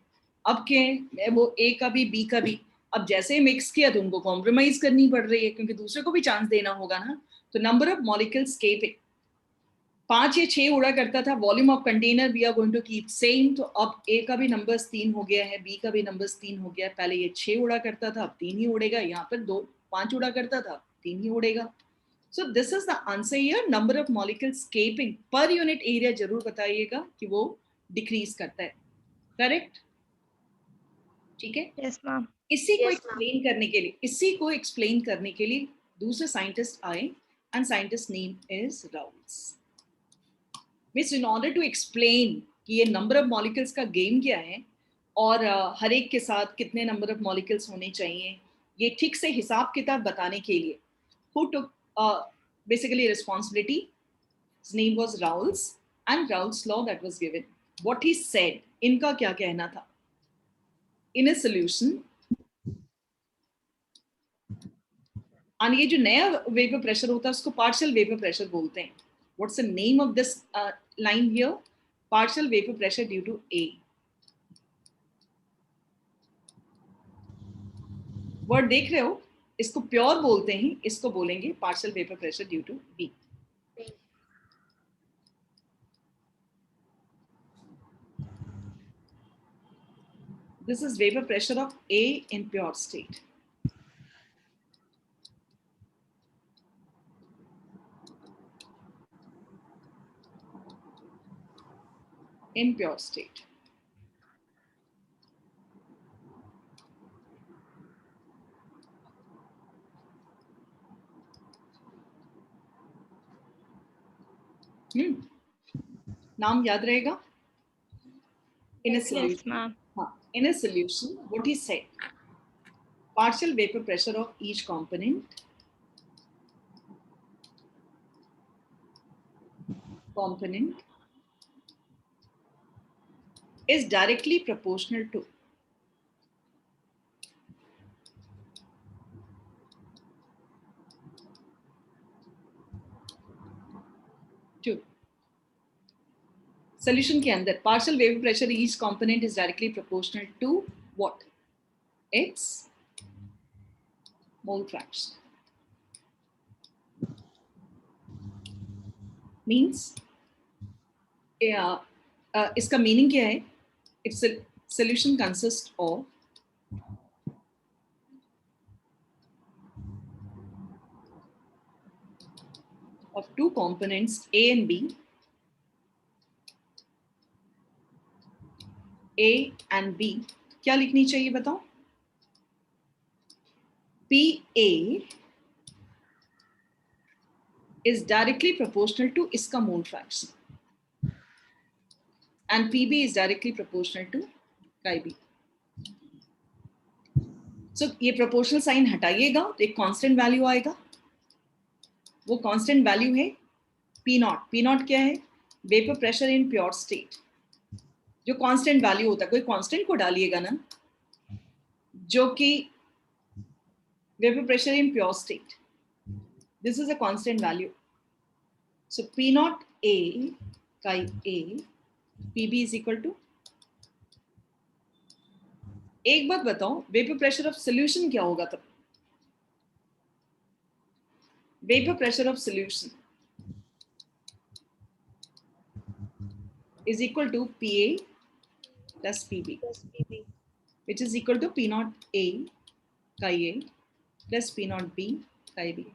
[SPEAKER 1] अब क्या, वो ए का भी बी का भी, अब जैसे ही मिक्स किया तो उनको कॉम्प्रोमाइज करनी पड़ रही है, क्योंकि दूसरे को भी चांस देना होगा ना. तो नंबर ऑफ मॉलिक्यूल स्केपिंग 5 या 6 उड़ा करता था. Volume of container we are going to keep same. तो अब ए का भी नंबर्स 3 हो गया है, बी का भी नंबर्स 3 हो गया है. पहले ये 6 उड़ा करता था, अब 3 ही उड़ेगा. यहाँ पर 5 उड़ा करता था, 3 ही उड़ेगा. So this is the answer here. Number of molecule escaping per unit area जरूर बताइएगा कि वो डिक्रीज करता है. करेक्ट? ठीक है.
[SPEAKER 3] Yes ma'am.
[SPEAKER 1] इसी को एक्सप्लेन करने के लिए दूसरे साइंटिस्ट आए, and scientist name is Raoult's. Means in order to explain कि ये नंबर ऑफ मॉलिक्यूल्स का गेम क्या है और हर एक के साथ कितने नंबर ऑफ मॉलिक्यूल्स होने चाहिए, ये ठीक से हिसाब किताब बताने के लिए who took basically responsibility. His name was Raoul's, and Raoul's law that was given. What he said, इनका क्या कहना था? In a solution, और ये जो नया वेपर प्रेशर होता है उसको पार्शियल वेपर प्रेशर बोलते हैं. What's the name of this line here? Partial vapor pressure due to A. Word देख रहे हो? इसको प्योर बोलते हैं, इसको बोलेंगे partial vapour pressure due to B. This is vapor pressure of A in pure state. In pure state. नाम याद रहेगा? In a solution.
[SPEAKER 3] Yes, ma'am.
[SPEAKER 1] In a solution, what he said, partial vapor pressure of each component is directly proportional to solution के अंदर partial vapor pressure each component is directly proportional to what? Its mole fraction. Means इसका meaning क्या है? Its solution consists of two components A and B. A and B क्या लिखनी चाहिए बताओ? PA is directly proportional to इसका mole fraction and PB is directly proportional to chi B. So ये proportional sign हटाइएगा तो एक constant value आएगा. वो constant value है P naught. P naught क्या है? Vapor pressure in pure state. जो कांस्टेंट वैल्यू होता है, कोई कांस्टेंट को डालिएगा ना, जो कि vapour pressure in pure state, this is a constant value. So P naught A chi A PB is equal to. एक बात बताओ, वेपर प्रेशर ऑफ सोल्यूशन क्या होगा तब? Vapour pressure of solution is equal to PA plus PB, which is equal to P naught A chi A plus P naught B chi B.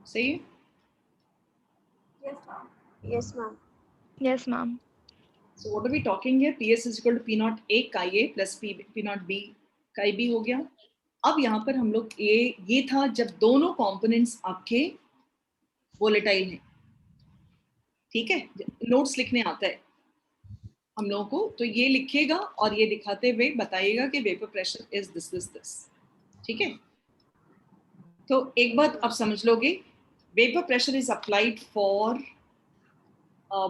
[SPEAKER 1] सही है?
[SPEAKER 2] Yes, ma'am.
[SPEAKER 4] Yes, ma'am.
[SPEAKER 3] Yes, ma'am.
[SPEAKER 1] So what are we talking here? PS is equal to P naught A chi A plus P naught B chi B हो गया. अब यहाँ पर हम लोग ये था जब दोनों कंपोनेंट्स आपके वोलेटाइल हैं. ठीक है, नोट्स लिखने आता है हम लोगों को, तो ये लिखेगा और ये दिखाते हुए बताइएगा कि vapour pressure is this this this. ठीक है, तो एक बात आप समझ लोगे, vapour pressure is applied for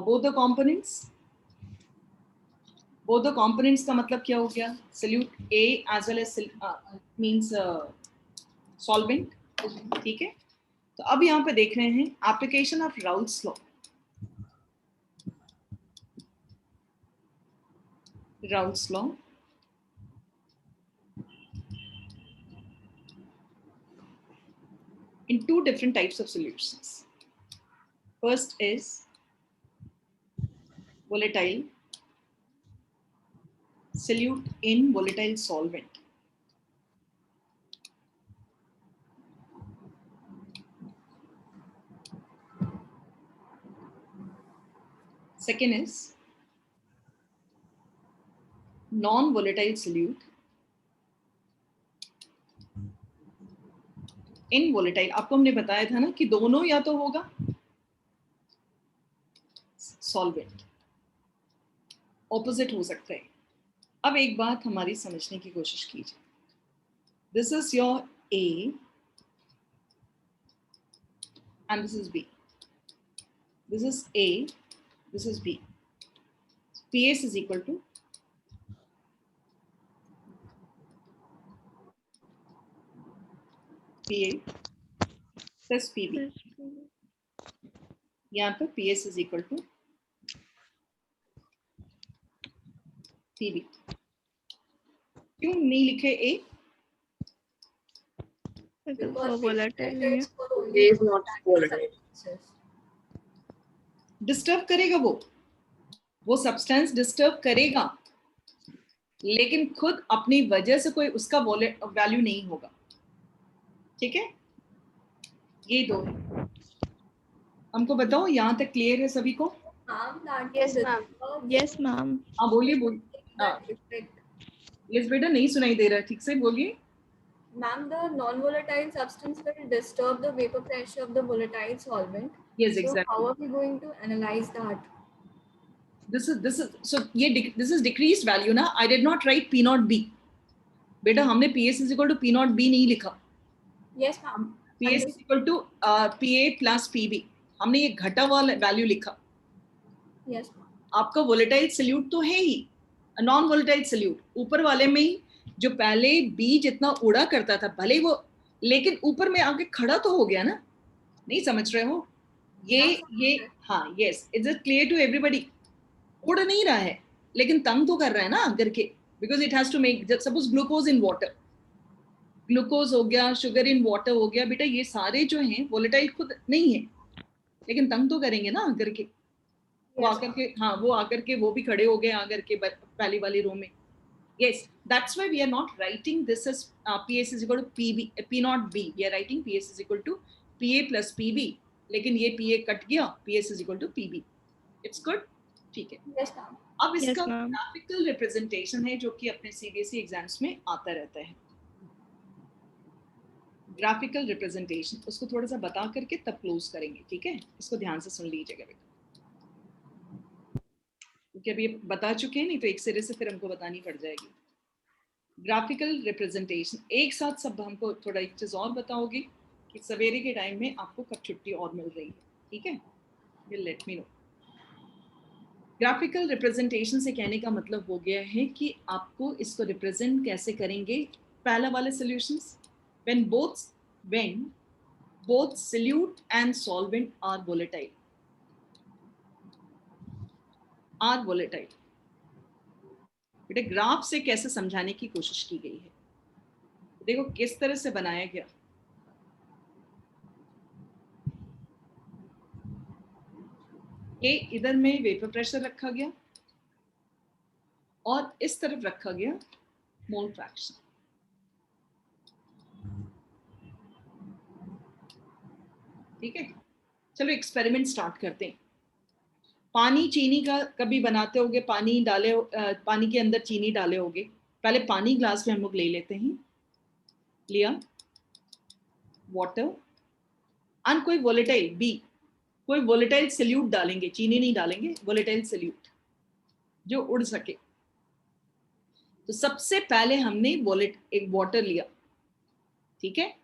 [SPEAKER 1] both the components. Both the components का मतलब क्या हो गया? Solute A as well as means solvent. ठीक है, तो अब यहाँ पे देख रहे हैं application of Raoult's law. Raoult's law in two different types of solutions. First is volatile, solute in volatile solvent. Second is non-volatile solute in volatile. आपको हमने बताया था ना कि दोनों या तो होगा सॉल्वेंट, ऑपोजिट हो सकता है। अब एक बात हमारी समझने की कोशिश कीजिए। This is your A and this is B. This is A, this is B. PS is equal to PA plus PB. यहाँ पर PS is equal to PB. क्यों नहीं लिखे A? डिस्टर्ब करेगा वो सब्सटेंस डिस्टर्ब करेगा, लेकिन खुद अपनी वजह से कोई उसका वैल्यू नहीं होगा। ठीक है, ये दो है। हमको बताओ यहाँ तक क्लियर है सभी को?
[SPEAKER 4] Yes, ma'am.
[SPEAKER 3] Yes, ma'am.
[SPEAKER 1] हाँ बोलिए यस बेटा, नहीं सुनाई दे रहा, ठीक से बोलिए।
[SPEAKER 2] Ma'am, the non-volatile substance will disturb the vapor pressure of the volatile solvent.
[SPEAKER 1] Yes,
[SPEAKER 2] So
[SPEAKER 1] exactly.
[SPEAKER 2] how are we going to analyze that?
[SPEAKER 1] This is decreased value ना. I did not write P naught B. बेटा हमने PS is equal to P naught B नहीं लिखा।
[SPEAKER 2] Yes, ma'am.
[SPEAKER 1] PS is equal to PA plus PB. हमने ये घटा हुआ value लिखा।
[SPEAKER 2] Yes, ma'am.
[SPEAKER 1] आपका वोलेटाइल सल्यूट तो है ही, नॉन वोलेटाइल सल्यूट ऊपर वाले में ही, जो पहले B जितना उड़ा करता था भले वो, लेकिन ऊपर में आके खड़ा तो हो गया ना। नहीं समझ रहे हो? ये हाँ, yes, it's clear to everybody. उड़ नहीं रहा है लेकिन तंग तो कर रहा है ना करके, because it has to make, suppose glucose in water, glucose हो गया, शुगर इन वाटर हो गया, बेटा ये सारे जो हैं वोलेटाइल खुद नहीं है, लेकिन तंग तो करेंगे ना आकर के। वो आकर के, हाँ वो आकर के वो भी खड़े हो गए आकर के पहली वाली रो में। Yes, that's why we are not writing this as PS is equal to PB, P naught B. We are writing PS is equal to PA plus PB. लेकिन ये PA कट गया, PS is equal to PB. It's good? ठीक है।
[SPEAKER 2] Yes, ma'am.
[SPEAKER 1] अब इसका
[SPEAKER 3] Yes, ma'am.
[SPEAKER 1] Graphical representation है जो कि अपने CBSE एग्जाम्स में आता रहता है। ग्राफिकल रिप्रेजेंटेशन, उसको थोड़ा सा बता करके तब क्लोज करेंगे, ठीक है? इसको ध्यान से सुन लीजिएगा बेटा, क्योंकि अभी बता चुके हैं, नहीं तो एक सिरे से फिर हमको बतानी पड़ जाएगी। ग्राफिकल रिप्रेजेंटेशन, एक साथ सब हमको थोड़ा एक चीज और बताओगे कि सवेरे के टाइम में आपको कब छुट्टी और मिल रही है, ठीक है? Will let me know. Graphical representation से कहने का मतलब हो गया है कि आपको इसको रिप्रेजेंट कैसे करेंगे। पहला वाले solutions, when both solute and solvent are volatile, बेटे ग्राफ से कैसे समझाने की कोशिश की गई है, देखो किस तरह से बनाया गया। ये इधर में वेपर प्रेशर रखा गया और इस तरफ रखा गया मोल फ्रैक्शन। ठीक है, चलो एक्सपेरिमेंट स्टार्ट करते हैं। पानी चीनी का कभी बनाते होगे, पानी के अंदर चीनी डाले होगे। पहले पानी ग्लास में हम लोग ले लेते हैं, लिया वाटर एंड कोई वोलेटाइल बी, कोई वोलेटाइल सल्यूट डालेंगे, चीनी नहीं डालेंगे, वोलेटाइल सल्यूट जो उड़ सके। तो सबसे पहले हमने एक वाटर लिया, ठीक है?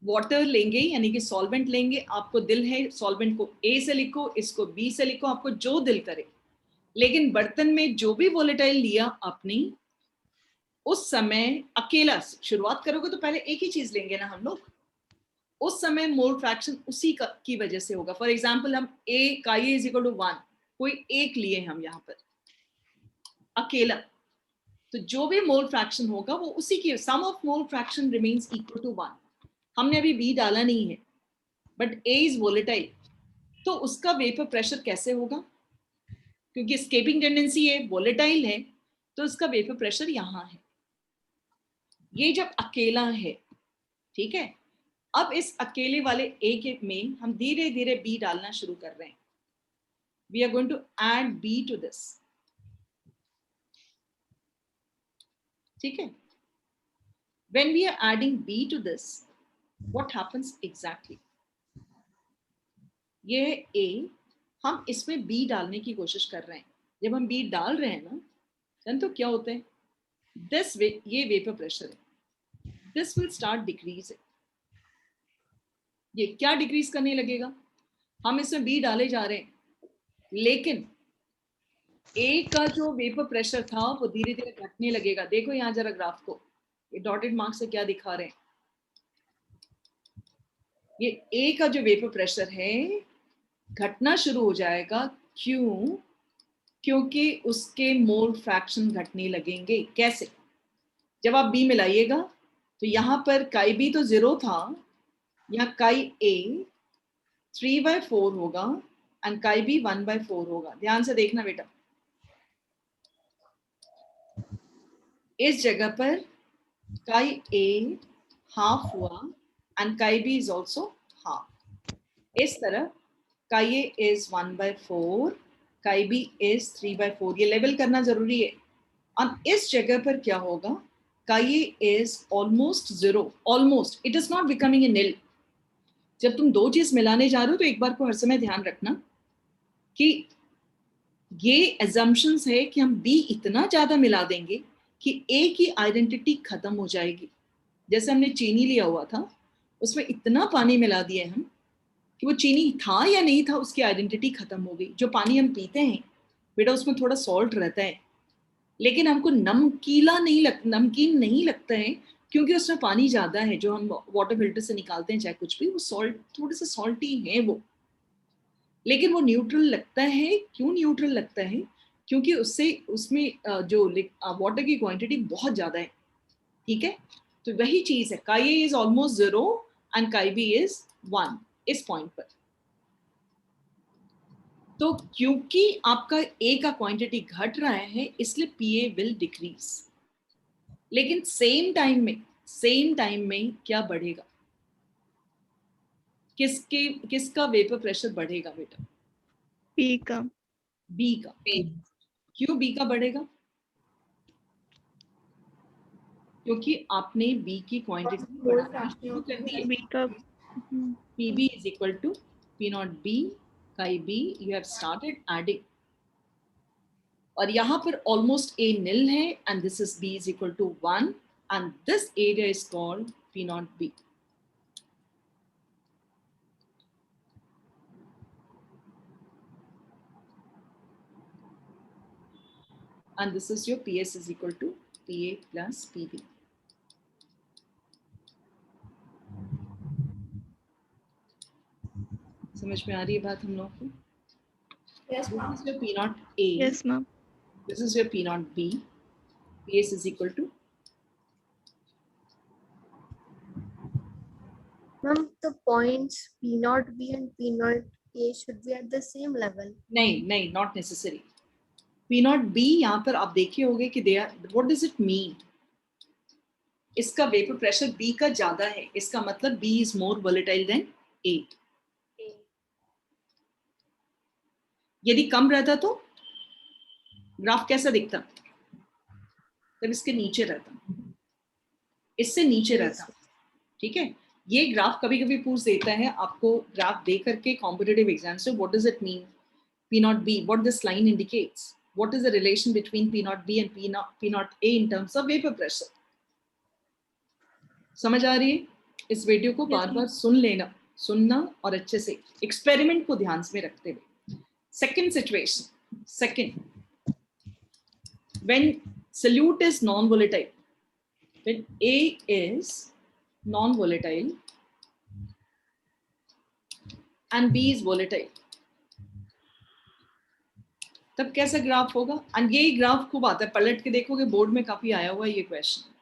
[SPEAKER 1] वाटर लेंगे यानी कि सॉल्वेंट लेंगे। आपको दिल है सॉल्वेंट को ए से लिखो, इसको बी से लिखो, आपको जो दिल करे। लेकिन बर्तन में जो भी वोलेटाइल लिया आपने, उस समय अकेला शुरुआत करोगे तो पहले एक ही चीज लेंगे ना हम लोग, उस समय मोल फ्रैक्शन उसी की वजह से होगा। फॉर एग्जाम्पल हम ए का इज इक्वल टू 1, कोई एक लिए हम यहाँ पर अकेला, तो जो भी मोल फ्रैक्शन होगा वो उसी की, sum of mole fraction remains equal to 1। हमने अभी बी डाला नहीं है, बट ए इज वोलेटाइल, तो उसका वेपर प्रेशर कैसे होगा? क्योंकि एस्केपिंग टेंडेंसी है, वोलेटाइल है, तो उसका वेपर प्रेशर यहां है। ये जब अकेला है, ठीक है? अब इस अकेले वाले ए के में हम धीरे धीरे बी डालना शुरू कर रहे हैं। we are going to add B to this. ठीक है? When we are adding B to this, what happens exactly? ये A, हम इसमें B डालने की कोशिश कर रहे हैं. जब हम B डाल रहे हैं ना, then तो क्या होता है? ये वेपर प्रेशर है. This will start decreasing. ये क्या डिक्रीज करने लगेगा? हम इसमें B डाले जा रहे हैं, लेकिन A का जो वेपर प्रेशर था वो धीरे धीरे घटने लगेगा. देखो यहाँ जरा ग्राफ को, ये डॉटेड मार्क से क्या दिखा रहे हैं? ये A का जो वेपर प्रेशर है घटना शुरू हो जाएगा. क्यों? क्योंकि उसके मोल फ्रैक्शन घटने लगेंगे. कैसे? जब आप B मिलाइएगा तो यहाँ पर काई B तो 0 था, यहाँ काई A 3/4 होगा एंड काई B 1/4 होगा. ध्यान से देखना बेटा, इस जगह पर काई A हाफ हुआ एंड काई B इज ऑल्सो हाफ. इस तरह काई A इज 1/4, काई B इज 3/4. ये लेवल करना जरूरी है. और इस जगह पर क्या होगा? Chi A is almost 0. Almost, it is not becoming a nil. जब तुम दो चीज मिलाने जा रहे हो तो एक बार को हर समय ध्यान रखना कि ये एजम्पशंस है कि हम B इतना ज्यादा मिला देंगे कि A की आइडेंटिटी खत्म हो जाएगी. जैसे हमने चीनी लिया हुआ था, उसमें इतना पानी मिला दिए हम कि वो चीनी था या नहीं था उसकी आइडेंटिटी खत्म हो गई. जो पानी हम पीते हैं बेटा उसमें थोड़ा सॉल्ट रहता है, लेकिन हमको नमकीन नहीं लगता है क्योंकि उसमें पानी ज्यादा है. जो हम वाटर फिल्टर से निकालते हैं चाहे कुछ भी, वो सॉल्ट थोड़े से सॉल्टी है वो, लेकिन वो न्यूट्रल लगता है. क्यों न्यूट्रल लगता है? क्योंकि उसमें जो वाटर की क्वांटिटी बहुत ज्यादा है. ठीक है, तो वही चीज है. काई A इज ऑलमोस्ट 0 एंड काई B इज 1 इस पॉइंट पर. तो क्योंकि आपका A का क्वांटिटी घट रहा है इसलिए PA विल डिक्रीज. लेकिन सेम टाइम में क्या बढ़ेगा? किसका वेपर प्रेशर बढ़ेगा बेटा?
[SPEAKER 3] B का.
[SPEAKER 1] B का. क्यों B का बढ़ेगा? क्योंकि आपने B की क्वांटिटी बढ़ाना शुरू कर दी है.
[SPEAKER 3] B का.
[SPEAKER 1] PB is equal to P naught B काई B. You have started adding. और यहाँ पर almost A nil है and this is B is equal to 1 and this area is called P naught B. And this is your PS is equal to PA plus PB. समझ में आ रही है बात हम लोग को?
[SPEAKER 2] Yes, ma'am.
[SPEAKER 1] This is your P naught A.
[SPEAKER 3] Yes, ma'am.
[SPEAKER 1] This is your P naught B. PS is equal to.
[SPEAKER 4] Ma'am, the points P naught B and P naught A should be at the same level.
[SPEAKER 1] नहीं, not necessary. P naught B यहाँ पर आप देखे होंगे कि they are. What does it mean? इसका vapour pressure B का ज्यादा है, इसका मतलब B is more volatile than A. यदि कम रहता तो ग्राफ कैसा दिखता? तब इसके नीचे रहता, इससे नीचे रहता. ठीक है, ये ग्राफ कभी कभी पूछ देता है आपको ग्राफ दे करके कॉम्पिटिटिव एग्जाम से. What does it mean P naught B? What this line indicates? What is the relation between P naught B and P naught A in terms of vapor pressure? समझ आ रही है? इस video को बार बार सुनना और अच्छे से एक्सपेरिमेंट को ध्यान में रखते हुए. Second situation. Second, when solute is non-volatile, when A is non-volatile and B is volatile, तब कैसा ग्राफ होगा? और यही ग्राफ खूब आता है, पलट के देखोगे बोर्ड में काफी आया हुआ है ये क्वेश्चन.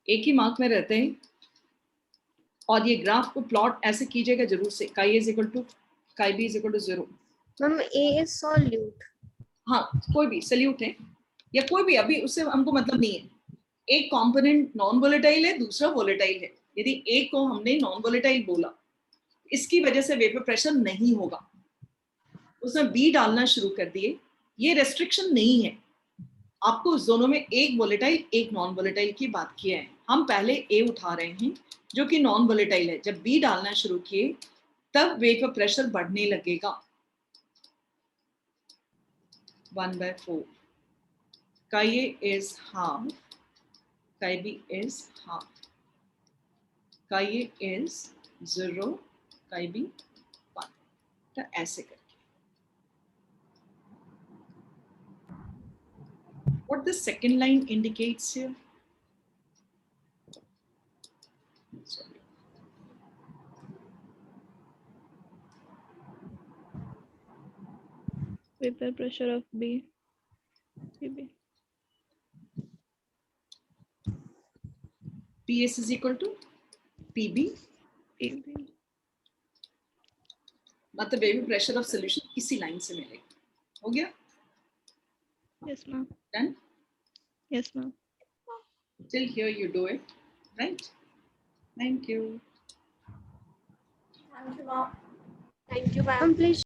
[SPEAKER 1] एक ही मार्क में रहते हैं. और ये ग्राफ को प्लॉट ऐसे कीजिएगा जरूर से. काई A is equal to काई B is equal to 0.
[SPEAKER 4] Ma'am, A is solute.
[SPEAKER 1] हाँ, कोई भी सल्यूट है या कोई भी, अभी उससे हमको मतलब नहीं है. एक कंपोनेंट नॉन वोलेटाइल है, दूसरा वोलेटाइल है. यदि एक को हमने नॉन वोलेटाइल बोला, इसकी वजह से वेपर प्रेशर नहीं होगा. उसमें बी डालना शुरू कर दिए, ये रेस्ट्रिक्शन नहीं है, आपको उस दोनों में एक वोलेटाइल एक नॉन वोलेटाइल की बात किया है। हम पहले ए उठा रहे हैं जो कि नॉन वोलेटाइल है, जब बी डालना शुरू किए तब वेपर प्रेशर बढ़ने लगेगा 1/4 का ये इज हाफ, का बी इज हाफ, का ये इज 0, का बी 1, तो ऐसे करके what the second line indicates here? Sorry.
[SPEAKER 3] Vapor pressure of B. PB.
[SPEAKER 1] PS is equal to PB,
[SPEAKER 3] PB.
[SPEAKER 1] मतलब बेबी प्रेशर ऑफ सॉल्यूशन इसी लाइन से मिलेगा। हो गया?
[SPEAKER 3] Yes, ma'am.
[SPEAKER 1] Done?
[SPEAKER 3] Yes, ma'am.
[SPEAKER 1] Till here you do it, right? Thank you.
[SPEAKER 2] Thank you, ma'am.
[SPEAKER 4] Thank you, ma'am. Please